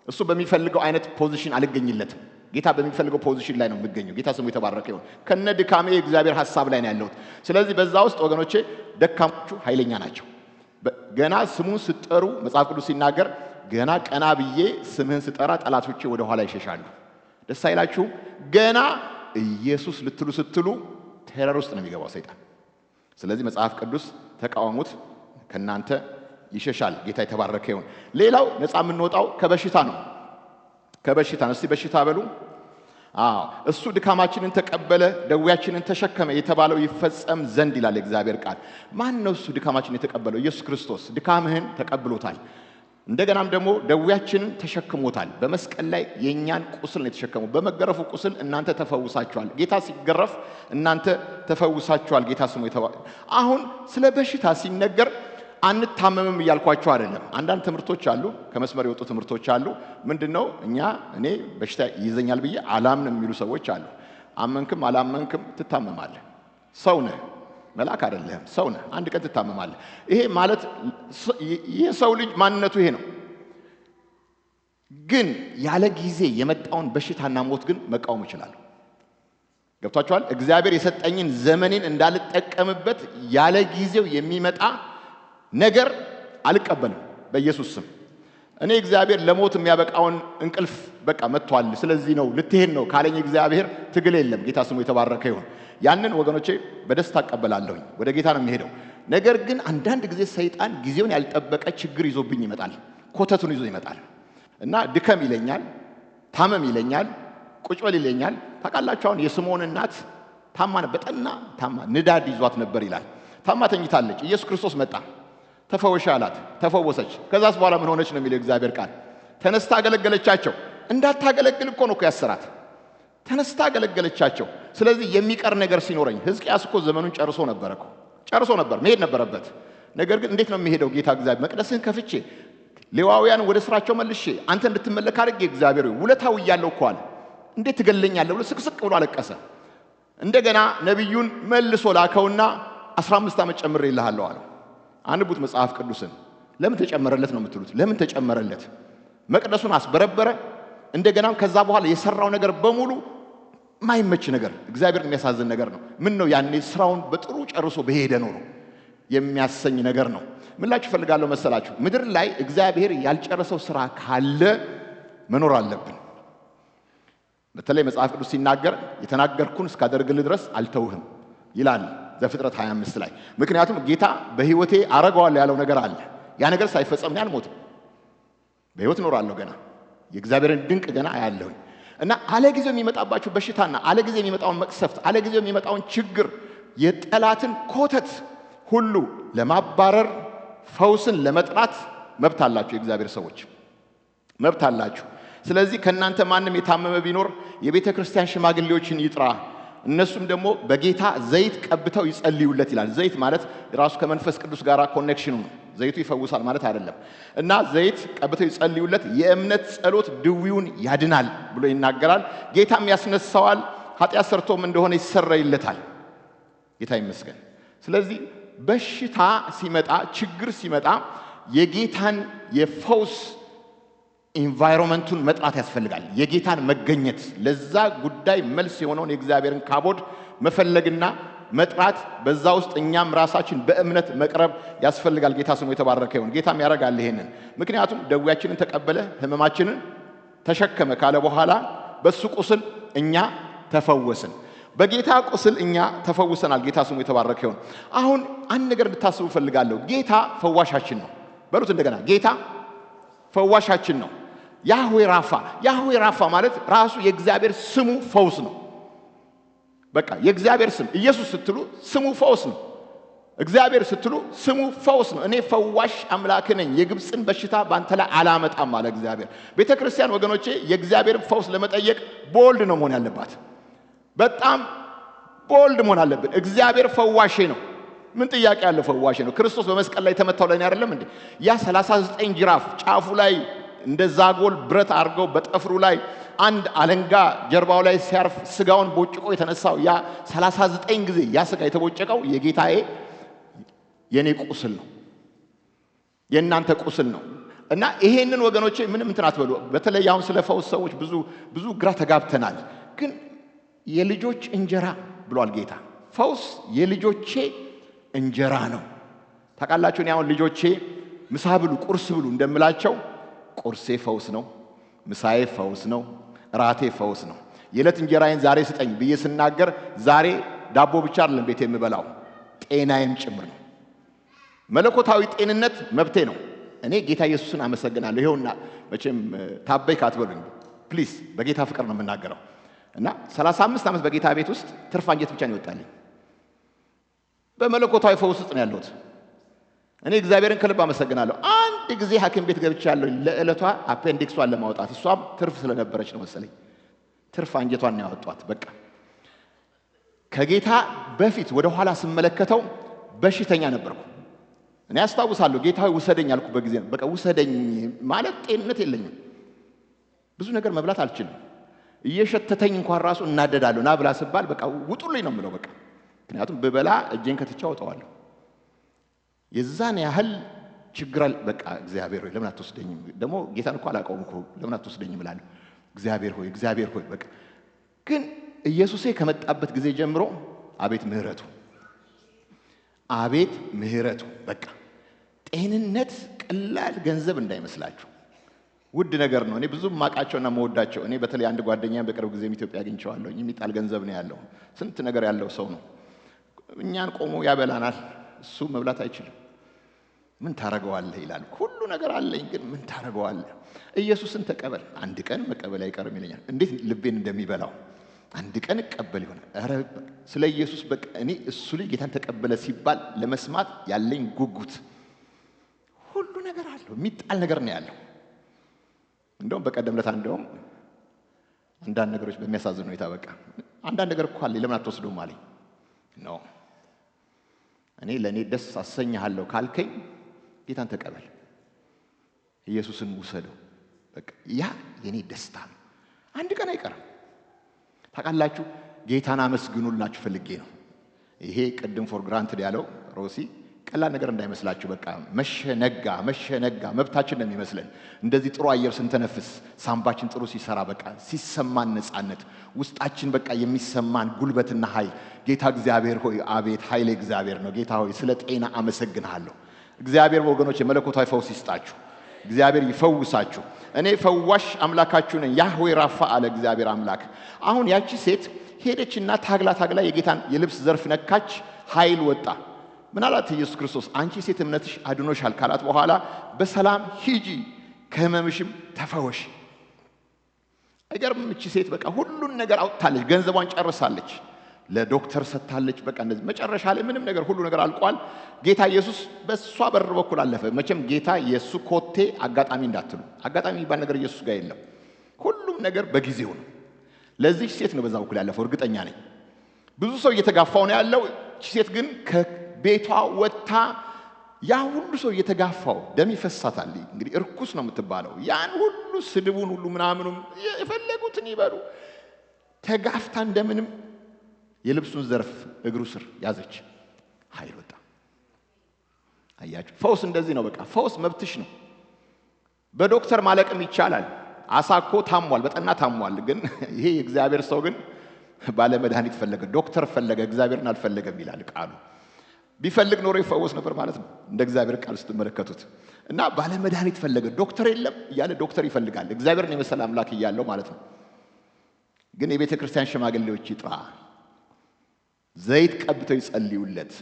እሱ በሚፈልገው አይነት ፖዚሽን አልገኝለትም። ጌታ በሚፈልገው ፖዚሽን ላይ ነው የምገኘው። ጌታ ስሙ የተባረከ ይሁን። ከነ ድካሜ የእግዚአብሔር ሐሳብ ላይ ነው ያለሁት። ስለዚህ በዛ ውስጥ ወገኖቼ ደካሞቹ ኃይለኛ ናቸው። ገና ስሙን ስጠሩ መጽሐፍ ቅዱስ ሲናገር ገና ቀና ብዬ ስምህን ስጠራ ጠላቶቼ ወደ ኋላ ይሸሻሉ። ደስ አይላችሁ? ገና ኢየሱስ ልትሉ ስትሉ ቴረር ውስጥ ነው የሚገባው ሰይጣን። ስለዚህ መጽሐፍ ቅዱስ ተቃወሙት ከናንተ ይሸሻል። ጌታ የተባረከ ይሁን። ሌላው ነፃ የምንወጣው ከበሽታ ነው። ከበሽታ ነው። እስቲ በሽታ በሉ። እሱ ድካማችንን ተቀበለ ደዌያችንን ተሸከመ የተባለው ይፈጸም ዘንድ ይላል የእግዚአብሔር ቃል። ማን ነው እሱ ድካማችንን የተቀበለው? ኢየሱስ ክርስቶስ ድካምህን ተቀብሎታል። እንደገናም ደግሞ ደዌያችንን ተሸክሞታል። በመስቀል ላይ የኛን ቁስል ነው የተሸከመው። በመገረፉ ቁስል እናንተ ተፈውሳችኋል። ጌታ ሲገረፍ እናንተ ተፈውሳችኋል። ጌታ ስሙ የተባረከ። አሁን ስለ በሽታ ሲነገር አንታመምም እያልኳቸው አይደለም። አንዳንድ ትምህርቶች አሉ፣ ከመስመር የወጡ ትምህርቶች አሉ። ምንድነው እኔ በሽታ ይዘኛል ብዬ አላምንም የሚሉ ሰዎች አሉ። አመንክም አላመንክም ትታመማለህ። ሰው ነህ፣ መልአክ አይደለህም። ሰው ነህ፣ አንድ ቀን ትታመማለህ። ይሄ ማለት የሰው ልጅ ማንነቱ ይሄ ነው። ግን ያለ ጊዜ የመጣውን በሽታና ሞት ግን መቃወም ይችላል። ገብቷችኋል? እግዚአብሔር የሰጠኝን ዘመኔን እንዳልጠቀምበት ያለ ጊዜው የሚመጣ ነገር አልቀበልም በኢየሱስ ስም። እኔ እግዚአብሔር ለሞት የሚያበቃውን እንቅልፍ በቃ መጥቷል፣ ስለዚህ ነው ልትሄድ ነው ካለኝ እግዚአብሔር ትግል የለም። ጌታ ስሙ የተባረከ ይሁን። ያንን ወገኖቼ በደስታ አቀበላለሁኝ። ወደ ጌታ ነው የሚሄደው። ነገር ግን አንዳንድ ጊዜ ሰይጣን ጊዜውን ያልጠበቀ ችግር ይዞብኝ ይመጣል። ኮተቱን ይዞ ይመጣል እና ድከም ይለኛል፣ ታመም ይለኛል፣ ቁጭ በል ይለኛል። ታውቃላችሁ አሁን የስምዖን እናት በጠና ታማ ንዳድ ይዟት ነበር ይላል። ታማ ተኝታለች። ኢየሱስ ክርስቶስ መጣ፣ ተፈወሽ አላት፣ ተፈወሰች። ከዛስ በኋላ ምን ሆነች ነው የሚለው እግዚአብሔር ቃል? ተነስታ አገለገለቻቸው። እንዳታገለግል እኮ ነው ያሰራት። ተነስታ አገለገለቻቸው። ስለዚህ የሚቀር ነገር ሲኖረኝ፣ ሕዝቅያስ እኮ ዘመኑን ጨርሶ ነበር መሄድ ነበረበት። ነገር ግን እንዴት ነው የሚሄደው? ጌታ እግዚአብሔር መቅደስህን ከፍቼ ሌዋውያን ወደ ስራቸው መልሼ አንተ እንድትመለክ አድርጌ እግዚአብሔር ውለታው እያለው እኮ አለ። እንዴት ትገለኛለህ ብሎ ስቅስቅ ብሎ አለቀሰ። እንደገና ነቢዩን መልሶ ላከውና 15 ዓመት ጨምሬልሃለሁ አለው። አንቡት መጽሐፍ ቅዱስን። ለምን ተጨመረለት ነው የምትሉት? ለምን ተጨመረለት? መቅደሱን አስበረበረ። እንደገናም ከዛ በኋላ የሰራው ነገር በሙሉ ማይመች ነገር፣ እግዚአብሔርን የሚያሳዝን ነገር ነው። ምን ነው ያኔ ስራውን በጥሩ ጨርሶ በሄደ ነው የሚያሰኝ ነገር ነው። ምላችሁ ፈልጋለሁ መሰላችሁ? ምድር ላይ እግዚአብሔር ያልጨረሰው ስራ ካለ መኖር አለብን። በተለይ መጽሐፍ ቅዱስ ሲናገር የተናገርኩን እስካደርግልህ ድረስ አልተውህም ይላል ዘፍጥረት 25 ላይ። ምክንያቱም ጌታ በህይወቴ አረጋዋለሁ ያለው ነገር አለ። ያ ነገር ሳይፈጸም እኔ አልሞትም፣ በህይወት እኖራለሁ። ገና የእግዚአብሔርን ድንቅ ገና አያለሁኝ። እና አለጊዜው የሚመጣባችሁ በሽታና አለጊዜው የሚመጣውን መቅሰፍት፣ አለጊዜው የሚመጣውን ችግር፣ የጠላትን ኮተት ሁሉ ለማባረር ፈውስን ለመጥራት መብት አላችሁ። የእግዚአብሔር ሰዎች መብት አላችሁ። ስለዚህ ከናንተ ማንም የታመመ ቢኖር የቤተ ክርስቲያን ሽማግሌዎችን ይጥራ፣ እነሱም ደግሞ በጌታ ዘይት ቀብተው ይጸልዩለት ይላል። ዘይት ማለት ራሱ ከመንፈስ ቅዱስ ጋር ኮኔክሽኑ ነው። ዘይቱ ይፈውሳል ማለት አይደለም። እና ዘይት ቀብተው ይጸልዩለት፣ የእምነት ጸሎት ድዊውን ያድናል ብሎ ይናገራል። ጌታም ያስነሳዋል፣ ኃጢአት ሰርቶም እንደሆነ ይሰረይለታል። ጌታ ይመስገን። ስለዚህ በሽታ ሲመጣ፣ ችግር ሲመጣ የጌታን የፈውስ ኢንቫይሮንመንቱን መጥራት ያስፈልጋል። የጌታን መገኘት፣ ለዛ ጉዳይ መልስ የሆነውን የእግዚአብሔርን ካቦድ መፈለግና መጥራት፣ በዛ ውስጥ እኛም ራሳችን በእምነት መቅረብ ያስፈልጋል። ጌታ ስሙ የተባረከ ይሁን። ጌታም ያደርጋል ይሄንን። ምክንያቱም ደዌያችንን ተቀበለ፣ ህመማችንን ተሸከመ ካለ በኋላ በሱ ቁስል እኛ ተፈወስን። በጌታ ቁስል እኛ ተፈውሰናል። ጌታ ስሙ የተባረከ ይሁን። አሁን አንድ ነገር እንድታስቡ ፈልጋለሁ። ጌታ ፈዋሻችን ነው። በሉት እንደገና፣ ጌታ ፈዋሻችን ነው። ያህዌ ራፋ። ያህዌ ራፋ ማለት ራሱ የእግዚአብሔር ስሙ ፈውስ ነው። በቃ የእግዚአብሔር ስም ኢየሱስ ስትሉ ስሙ ፈውስ ነው። እግዚአብሔር ስትሉ ስሙ ፈውስ ነው። እኔ ፈዋሽ አምላክ ነኝ፣ የግብፅን በሽታ ባንተ ላይ አላመጣም አለ እግዚአብሔር። ቤተክርስቲያን ወገኖቼ የእግዚአብሔርን ፈውስ ለመጠየቅ ቦልድ ነው መሆን ያለባት። በጣም ቦልድ መሆን አለብን። እግዚአብሔር ፈዋሼ ነው። ምን ጥያቄ ያለው? ፈዋሼ ነው። ክርስቶስ በመስቀል ላይ ተመታው ላይ አይደለም እንዴ? ያ 39 ጅራፍ ጫፉ ላይ እንደ ዛጎል ብረት አድርገው በጠፍሩ ላይ አንድ አለንጋ ጀርባው ላይ ሲያርፍ ስጋውን ቦጭቆ የተነሳው ያ 39 ጊዜ ያ ስጋ የተቦጨቀው የጌታዬ የኔ ቁስል ነው፣ የእናንተ ቁስል ነው። እና ይሄንን ወገኖቼ ምንም እንትን አትበሉ። በተለይ አሁን ስለ ፈውስ ሰዎች ብዙ ግራ ተጋብተናል። ግን የልጆች እንጀራ ብሏል ጌታ። ፈውስ የልጆቼ እንጀራ ነው። ታውቃላችሁ፣ እኔ አሁን ልጆቼ ምሳ ብሉ፣ ቁርስ ብሉ እንደምላቸው ቁርሴ ፈውስ ነው፣ ምሳዬ ፈውስ ነው፣ ራቴ ፈውስ ነው። የዕለት እንጀራዬን ዛሬ ስጠኝ ብዬ ስናገር ዛሬ ዳቦ ብቻ አይደለም ቤት የምበላው፣ ጤናዬም ጭምር ነው። መለኮታዊ ጤንነት መብቴ ነው። እኔ ጌታ ኢየሱስን አመሰግናለሁ። ይሄውና መቼም ታበይ ካትበሉኝ ፕሊዝ፣ በጌታ ፍቅር ነው የምናገረው። እና 35 ዓመት በጌታ ቤት ውስጥ ትርፍ አንጀት ብቻ ነው ይወጣልኝ። በመለኮታዊ ፈውስ ውስጥ ነው ያለሁት። እኔ እግዚአብሔርን ከልብ አመሰግናለሁ። አንድ ጊዜ ሐኪም ቤት ገብቻለሁ ለዕለቷ አፔንዲክሷን ለማውጣት። እሷም ትርፍ ስለነበረች ነው መሰለኝ ትርፍ አንጀቷን ነው ያወጧት። በቃ ከጌታ በፊት ወደ ኋላ ስመለከተው በሽተኛ ነበርኩ። እኔ አስታውሳለሁ ጌታ ሆይ ውሰደኝ አልኩበት ጊዜ በቃ ውሰደኝ ማለት ጤንነት የለኝም። ብዙ ነገር መብላት አልችልም። እየሸተተኝ እንኳን ራሱ እናደዳለሁ። ና ብላ ስባል በቃ ውጡልኝ ነው የምለው በቃ። ምክንያቱም ብበላ እጄን ከትቼ አወጣዋለሁ። የዛን ያህል ችግር በቃ እግዚአብሔር ሆይ ለምን አትወስደኝም? ደግሞ ጌታን እኮ አላውቀውም እኮ ለምን አትወስደኝም እላለሁ። እግዚአብሔር ሆይ በቃ። ግን ኢየሱሴ ከመጣበት ጊዜ ጀምሮ አቤት ምህረቱ በቃ። ጤንነት ቀላል ገንዘብ እንዳይመስላችሁ ውድ ነገር ነው። እኔ ብዙ ማቃቸውና መወዳቸው እኔ በተለይ አንድ ጓደኛዬ በቅርብ ጊዜም ኢትዮጵያ አግኝቼዋለሁ። የሚጣል ገንዘብ ነው ያለው። ስንት ነገር ያለው ሰው ነው። እኛን ቆሞ ያበላናል። እሱ መብላት አይችልም። ምን ታረገዋለህ ይላል። ሁሉ ነገር አለኝ ግን ምን ታረገዋለህ? ኢየሱስን ተቀበል። አንድ ቀን መቀበል አይቀርም ይለኛል። እንዴት ልቤን እንደሚበላው አንድ ቀን እቀበል ይሆናል። ኧረ ስለ ኢየሱስ በቃ እኔ እሱ ላይ ጌታን ተቀበለ ሲባል ለመስማት ያለኝ ጉጉት ሁሉ ነገር አለው። የሚጣል ነገር ነው ያለው። እንደውም በቀደም ለታ እንደውም አንዳንድ ነገሮች በሚያሳዝን ሁኔታ በቃ አንዳንድ ነገር እኮ አለኝ ለምን አትወስደውም አለኝ። ኖ እኔ ለእኔ ደስ አሰኛለሁ ካልከኝ ጌታን ተቀበል፣ ኢየሱስን ውሰደው። በቃ ያ የኔ ደስታ ነው። አንድ ቀን አይቀርም። ታውቃላችሁ ጌታን አመስግኑላችሁ ፈልጌ ነው። ይሄ ቅድም ፎር ግራንትድ ያለው ሮሲ ቀላል ነገር እንዳይመስላችሁ። በቃ መሸነጋ መብታችን ነው የሚመስለን። እንደዚህ ጥሩ አየር ስንተነፍስ ሳምባችን ጥሩ ሲሰራ በቃ ሲሰማን ነፃነት ውስጣችን በቃ የሚሰማን ጉልበትና ኃይል ጌታ እግዚአብሔር ሆይ አቤት ኃይሌ እግዚአብሔር ነው። ጌታ ሆይ ስለ ጤና አመሰግንሃለሁ። እግዚአብሔር ወገኖች የመለኮታዊ ፈውስ ይስጣችሁ። እግዚአብሔር ይፈውሳችሁ። እኔ ፈዋሽ አምላካችሁ ነኝ ያህዌ ራፋ አለ እግዚአብሔር አምላክ። አሁን ያቺ ሴት ሄደችና ታግላ የጌታን የልብስ ዘርፍ ነካች፣ ኃይል ወጣ። ምን አላት ኢየሱስ ክርስቶስ? አንቺ ሴት እምነትሽ አድኖሻል ካላት በኋላ በሰላም ሂጂ ከህመምሽም ተፈወሽ። አይገርምም? እቺ ሴት በቃ ሁሉን ነገር አውጥታለች፣ ገንዘቧን ጨርሳለች፣ ለዶክተር ሰጥታለች። በቃ እንደዚህ መጨረሻ ላይ ምንም ነገር ሁሉ ነገር አልቋል። ጌታ ኢየሱስ በሷ በር በኩል አለፈ። መቼም ጌታ የሱ ኮቴ አጋጣሚ እንዳትሉ፣ አጋጣሚ የሚባል ነገር ኢየሱስ ጋር የለም። ሁሉም ነገር በጊዜው ነው። ለዚህ ሴት ነው በዛ በኩል ያለፈው፣ እርግጠኛ ነኝ። ብዙ ሰው እየተጋፋው ነው ያለው። ሴት ግን ከቤቷ ወጥታ ያ ሁሉ ሰው እየተጋፋው ደም ይፈሳታል። እንግዲህ እርኩስ ነው የምትባለው። ያን ሁሉ ስድቡን ሁሉ ምናምኑም የፈለጉትን ይበሉ ተጋፍታ እንደምንም የልብሱን ዘርፍ እግሩ ስር ያዘች። ኃይል ወጣ። አያችሁ፣ ፈውስ እንደዚህ ነው። በቃ ፈውስ መብትሽ ነው። በዶክተር ማለቅም ይቻላል። አሳኮ ታሟል፣ በጠና ታሟል። ግን ይሄ የእግዚአብሔር ሰው ግን ባለ መድኃኒት ፈለገ፣ ዶክተር ፈለገ፣ እግዚአብሔርን አልፈለገም ይላል ቃሉ። ቢፈልግ ኖሮ ይፈወስ ነበር ማለት ነው እንደ እግዚአብሔር ቃል ስትመለከቱት። እና ባለ መድኃኒት ፈለገ፣ ዶክተር የለም እያለ ዶክተር ይፈልጋል፣ እግዚአብሔርን የመሰለ አምላክ እያለው ማለት ነው። ግን የቤተ ክርስቲያን ሽማግሌዎች ይጥራ፣ ዘይት ቀብተው ይጸልዩለት።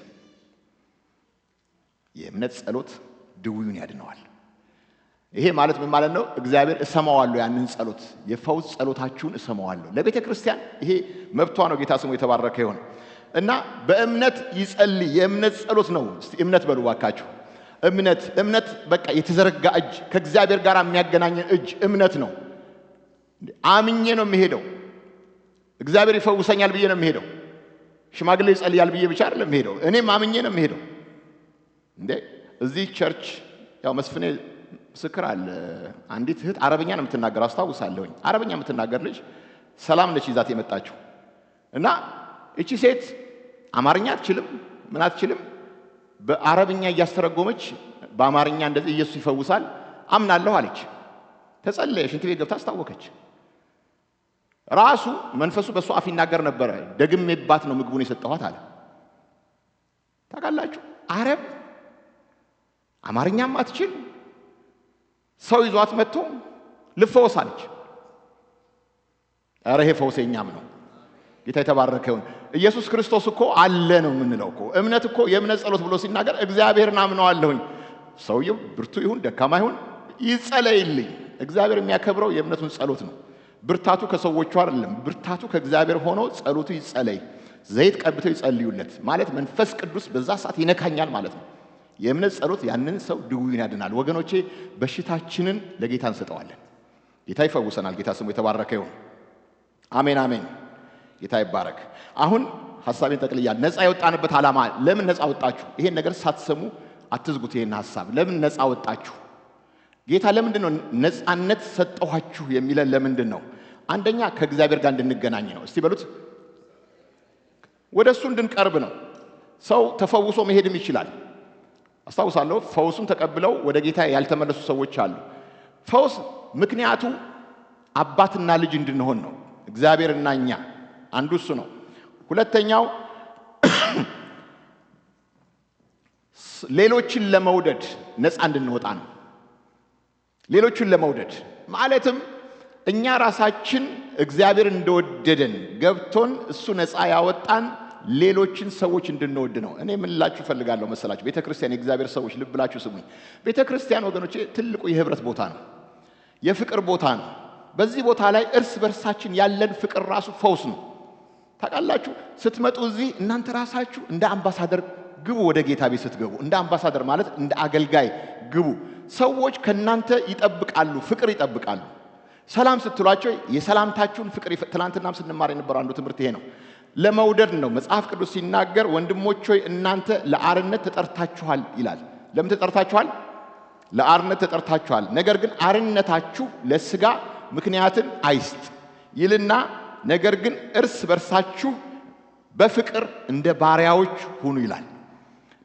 የእምነት ጸሎት ድውዩን ያድነዋል። ይሄ ማለት ምን ማለት ነው? እግዚአብሔር እሰማዋለሁ፣ ያንን ጸሎት የፈውስ ጸሎታችሁን እሰማዋለሁ። ለቤተ ክርስቲያን ይሄ መብቷ ነው። ጌታ ስሙ የተባረከ ይሁን። እና በእምነት ይጸልይ። የእምነት ጸሎት ነው። እስቲ እምነት በሉ ባካችሁ። እምነት በቃ የተዘረጋ እጅ፣ ከእግዚአብሔር ጋር የሚያገናኘን እጅ እምነት ነው። አምኜ ነው የሚሄደው። እግዚአብሔር ይፈውሰኛል ብዬ ነው የሚሄደው። ሽማግሌ ይጸልያል ብዬ ብቻ አይደለም የሚሄደው፣ እኔም አምኜ ነው የሚሄደው። እንዴ እዚህ ቸርች ያው መስፍኔ ምስክር አለ። አንዲት እህት አረብኛ ነው የምትናገር አስታውሳለሁኝ። አረብኛ የምትናገር ልጅ ሰላም ነች ይዛት የመጣችው እና እቺ ሴት አማርኛ አትችልም፣ ምን አትችልም። በአረብኛ እያስተረጎመች በአማርኛ እንደዚህ ኢየሱስ ይፈውሳል አምናለሁ አለች። ተጸለየ፣ ሽንት ቤት ገብታ አስታወከች። ራሱ መንፈሱ በሷ አፍ ይናገር ነበረ። ደግሜባት ነው ምግቡን የሰጠኋት አለ። ታውቃላችሁ፣ አረብ አማርኛም አትችል ሰው ይዟት መጥቶ ልፈወስ አለች። ኧረ ይሄ ፈውስ የኛም ነው። ጌታ የተባረከ ይሁን። ኢየሱስ ክርስቶስ እኮ አለ ነው የምንለው እኮ። እምነት እኮ የእምነት ጸሎት ብሎ ሲናገር እግዚአብሔርን አምነዋለሁኝ። ሰውየው ብርቱ ይሁን ደካማ ይሁን ይጸለይልኝ። እግዚአብሔር የሚያከብረው የእምነቱን ጸሎት ነው። ብርታቱ ከሰዎቹ አይደለም። ብርታቱ ከእግዚአብሔር ሆኖ ጸሎቱ ይጸለይ። ዘይት ቀብተው ይጸልዩለት ማለት መንፈስ ቅዱስ በዛ ሰዓት ይነካኛል ማለት ነው። የእምነት ጸሎት ያንን ሰው ድውዩን ያድናል። ወገኖቼ በሽታችንን ለጌታ እንሰጠዋለን። ጌታ ይፈውሰናል። ጌታ ስሙ የተባረከ ይሁን። አሜን አሜን። ጌታ ይባረክ። አሁን ሐሳቤን ጠቅልያለሁ። ነፃ የወጣንበት ዓላማ ለምን ነፃ ወጣችሁ? ይሄን ነገር ሳትሰሙ አትዝጉት። ይሄን ሐሳብ ለምን ነፃ ወጣችሁ? ጌታ ለምንድን ነው ነፃነት ሰጠኋችሁ የሚለን? ለምንድን ነው? አንደኛ ከእግዚአብሔር ጋር እንድንገናኝ ነው። እስቲ በሉት፣ ወደሱ እንድንቀርብ ነው። ሰው ተፈውሶ መሄድም ይችላል። አስታውሳለሁ ፈውሱን ተቀብለው ወደ ጌታ ያልተመለሱ ሰዎች አሉ። ፈውስ ምክንያቱ አባትና ልጅ እንድንሆን ነው። እግዚአብሔርና እኛ አንዱ እሱ ነው። ሁለተኛው ሌሎችን ለመውደድ ነፃ እንድንወጣ ነው። ሌሎችን ለመውደድ ማለትም እኛ ራሳችን እግዚአብሔር እንደወደደን ገብቶን እሱ ነፃ ያወጣን ሌሎችን ሰዎች እንድንወድ ነው። እኔ ምን ልላችሁ ፈልጋለሁ መሰላችሁ? ቤተክርስቲያን የእግዚአብሔር ሰዎች ልብ ብላችሁ ስሙኝ። ቤተክርስቲያን ወገኖቼ ትልቁ የህብረት ቦታ ነው፣ የፍቅር ቦታ ነው። በዚህ ቦታ ላይ እርስ በርሳችን ያለን ፍቅር ራሱ ፈውስ ነው። ታውቃላችሁ፣ ስትመጡ እዚህ እናንተ ራሳችሁ እንደ አምባሳደር ግቡ። ወደ ጌታ ቤት ስትገቡ እንደ አምባሳደር ማለት እንደ አገልጋይ ግቡ። ሰዎች ከናንተ ይጠብቃሉ፣ ፍቅር ይጠብቃሉ። ሰላም ስትሏቸው የሰላምታችሁን ፍቅር ትናንትናም ስንማር የነበረው አንዱ ትምህርት ይሄ ነው። ለመውደድ ነው። መጽሐፍ ቅዱስ ሲናገር ወንድሞች ሆይ እናንተ ለአርነት ተጠርታችኋል ይላል። ለምን ተጠርታችኋል? ለአርነት ተጠርታችኋል። ነገር ግን አርነታችሁ ለስጋ ምክንያትን አይስጥ ይልና ነገር ግን እርስ በርሳችሁ በፍቅር እንደ ባሪያዎች ሁኑ ይላል።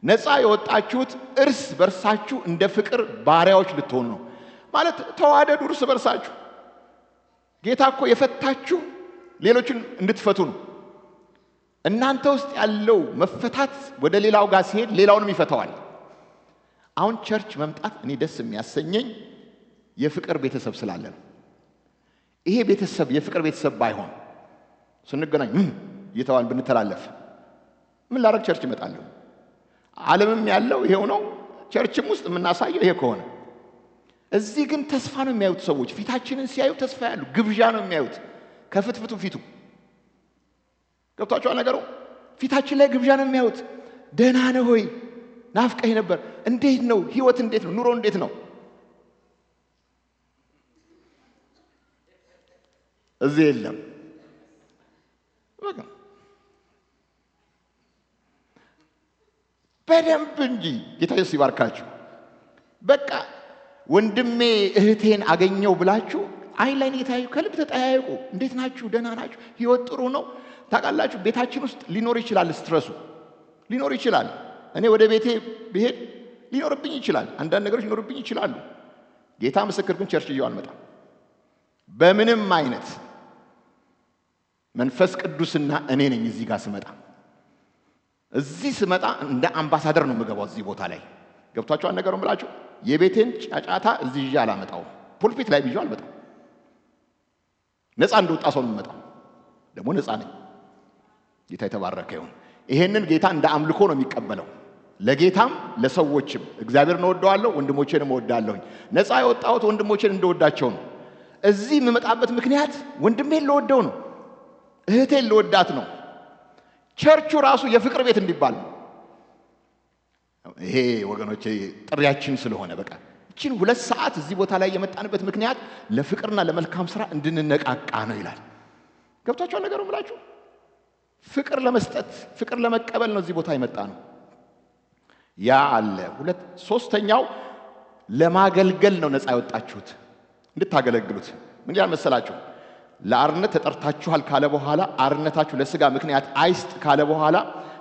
ነፃ የወጣችሁት እርስ በርሳችሁ እንደ ፍቅር ባሪያዎች ልትሆኑ ነው ማለት። ተዋደዱ እርስ በርሳችሁ። ጌታ እኮ የፈታችሁ ሌሎችን እንድትፈቱ ነው። እናንተ ውስጥ ያለው መፈታት ወደ ሌላው ጋር ሲሄድ ሌላውንም ይፈታዋል። አሁን ቸርች መምጣት እኔ ደስ የሚያሰኘኝ የፍቅር ቤተሰብ ስላለ ነው። ይሄ ቤተሰብ የፍቅር ቤተሰብ ባይሆን ስንገናኝ እየተዋልን ብንተላለፍ ምን ላረግ ቸርች እመጣለሁ? ዓለምም ያለው ይሄው ነው። ቸርችም ውስጥ የምናሳየው ይሄ ከሆነ እዚህ ግን ተስፋ ነው የሚያዩት ሰዎች። ፊታችንን ሲያዩ ተስፋ ያሉ ግብዣ ነው የሚያዩት። ከፍትፍቱ ፊቱ ገብቷቸዋል ነገሩ። ፊታችን ላይ ግብዣ ነው የሚያዩት። ደህና ነህ ሆይ? ናፍቀኝ ነበር። እንዴት ነው ህይወት? እንዴት ነው ኑሮ? እንዴት ነው? እዚህ የለም። በደንብ እንጂ። ጌታ ኢየሱስ ይባርካችሁ። በቃ ወንድሜ እህቴን አገኘው ብላችሁ አይን ላይ እየታያችሁ ከልብ ተጠያየቁ። እንዴት ናችሁ? ደህና ናችሁ? ህይወት ጥሩ ነው? ታውቃላችሁ ቤታችን ውስጥ ሊኖር ይችላል፣ ስትረሱ ሊኖር ይችላል። እኔ ወደ ቤቴ ብሄድ ሊኖርብኝ ይችላል፣ አንዳንድ ነገሮች ሊኖርብኝ ይችላሉ። ጌታ ምስክር ግን ቸርች ይዤው አልመጣም። በምንም አይነት መንፈስ ቅዱስና እኔ ነኝ እዚህ ጋር ስመጣ። እዚህ ስመጣ እንደ አምባሳደር ነው የምገባው እዚህ ቦታ ላይ። ገብቷችኋል ነገሩን ብላችሁ? የቤቴን ጫጫታ እዚህ ይዤ አላመጣው። ፑልፒት ላይ ይዤው አልመጣም። ነፃ እንደወጣ ሰው ነው የምመጣው። ደግሞ ነፃ ነኝ። ጌታ የተባረከ ይሁን። ይሄንን ጌታ እንደ አምልኮ ነው የሚቀበለው። ለጌታም ለሰዎችም እግዚአብሔርን እወደዋለሁ፣ ወንድሞቼንም እወዳለሁ። ነፃ የወጣሁት ወንድሞቼን እንደወዳቸው ነው። እዚህ የምመጣበት ምክንያት ወንድሜን ለወደው ነው፣ እህቴን ለወዳት ነው። ቸርቹ ራሱ የፍቅር ቤት እንዲባል ነው። ይሄ ወገኖቼ ጥሪያችን ስለሆነ በቃ እቺን 2 ሰዓት እዚህ ቦታ ላይ የመጣንበት ምክንያት ለፍቅርና ለመልካም ስራ እንድንነቃቃ ነው ይላል። ገብታችኋል ነገሩን ብላችሁ? ፍቅር ለመስጠት ፍቅር ለመቀበል ነው እዚህ ቦታ የመጣ ነው። ያ አለ። 3ኛው ለማገልገል ነው ነፃ ያወጣችሁት፣ እንድታገለግሉት። ምን ያህል መሰላችሁ? ለአርነት ተጠርታችኋል ካለ በኋላ አርነታችሁ ለስጋ ምክንያት አይስጥ ካለ በኋላ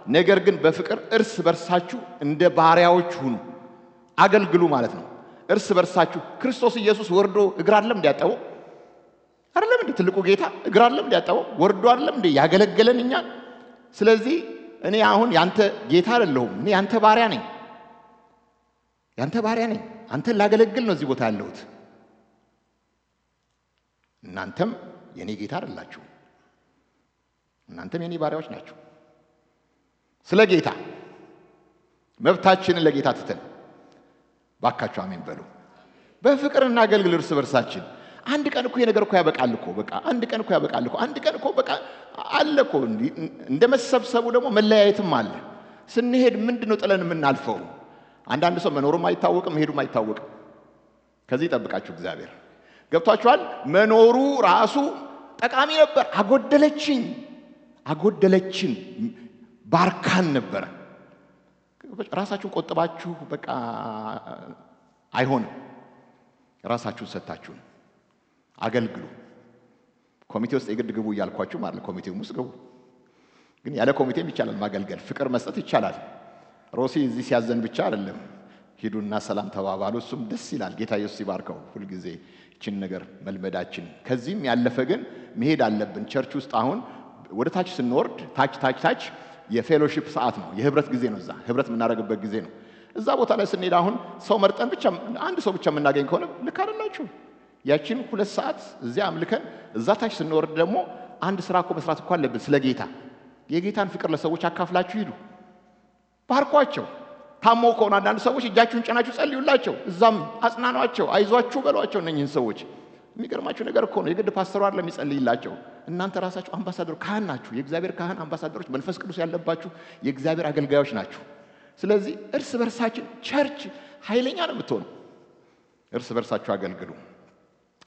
ነገር ግን በፍቅር እርስ በርሳችሁ እንደ ባሪያዎች ሁኑ፣ አገልግሉ ማለት ነው። እርስ በርሳችሁ ክርስቶስ ኢየሱስ ወርዶ እግር አይደለም እንዲያጠበው? አይደለም እንዴ? ትልቁ ጌታ እግር አይደለም እንዲያጠበው? ወርዶ አይደለም እንዴ ያገለገለን እኛ? ስለዚህ እኔ አሁን ያንተ ጌታ አይደለሁም፣ እኔ ያንተ ባሪያ ነኝ። ያንተ ባሪያ ነኝ። አንተን ላገለግል ነው እዚህ ቦታ ያለሁት። እናንተም የኔ ጌታ አይደላችሁ፣ እናንተም የኔ ባሪያዎች ናችሁ። ስለ ጌታ መብታችንን ለጌታ ትተን ባካችሁ አሜን በሉ። በፍቅር እናገልግል እርስ በርሳችን። አንድ ቀን እኮ የነገር እኮ ያበቃል እኮ በቃ አንድ ቀን እኮ ያበቃል እኮ አንድ ቀን እኮ በቃ አለ እኮ። እንደ መሰብሰቡ ደግሞ መለያየትም አለ። ስንሄድ ምንድነው ጥለን የምናልፈው? አንዳንድ ሰው መኖሩም አይታወቅም መሄዱም አይታወቅም። ከዚህ ይጠብቃችሁ እግዚአብሔር። ገብቷችኋል? መኖሩ ራሱ ጠቃሚ ነበር። አጎደለችን ባርካን ነበረ። ራሳችሁን ቆጥባችሁ በቃ አይሆንም። ራሳችሁን ሰጣችሁ አገልግሉ። ኮሚቴ ውስጥ የግድ ግቡ እያልኳችሁ ማለት ኮሚቴው ውስጥ ግቡ። ግን ያለ ኮሚቴም ይቻላል ማገልገል፣ ፍቅር መስጠት ይቻላል። ሮሲ እዚህ ሲያዘን ብቻ አይደለም፣ ሂዱና ሰላም ተባባሉ። እሱም ደስ ይላል። ጌታ ኢየሱስ ይባርከው። ሁሉ ጊዜ እቺን ነገር መልመዳችን። ከዚህም ያለፈ ግን መሄድ አለብን። ቸርች ውስጥ አሁን ወደ ታች ስንወርድ ታች የፌሎሺፕ ሰዓት ነው፣ የህብረት ጊዜ ነው። እዛ ህብረት የምናደርግበት ጊዜ ነው። እዛ ቦታ ላይ ስንሄድ አሁን ሰው መርጠን ብቻ አንድ ሰው ብቻ የምናገኝ ከሆነ ልክ አይደላችሁ። ያችን 2 ሰዓት እዚያ አምልከን እዛ ታች ስንወርድ ደግሞ አንድ ስራ እኮ መስራት እኮ አለብን። ስለ ጌታ የጌታን ፍቅር ለሰዎች አካፍላችሁ ሂዱ፣ ባርኳቸው። ታሞ ከሆነ አንዳንድ ሰዎች እጃችሁን ጭናችሁ ጸልዩላቸው፣ እዛም አጽናኗቸው፣ አይዟችሁ በሏቸው። እነኝህን ሰዎች የሚገርማችሁ ነገር እኮ ነው የግድ ፓስተሩ አይደለም የሚጸልይላቸው። እናንተ ራሳችሁ አምባሳደሮች፣ ካህን ናችሁ። የእግዚአብሔር ካህን አምባሳደሮች፣ መንፈስ ቅዱስ ያለባችሁ የእግዚአብሔር አገልጋዮች ናችሁ። ስለዚህ እርስ በርሳችን ቸርች ኃይለኛ ነው የምትሆነው። እርስ በርሳችሁ አገልግሉ።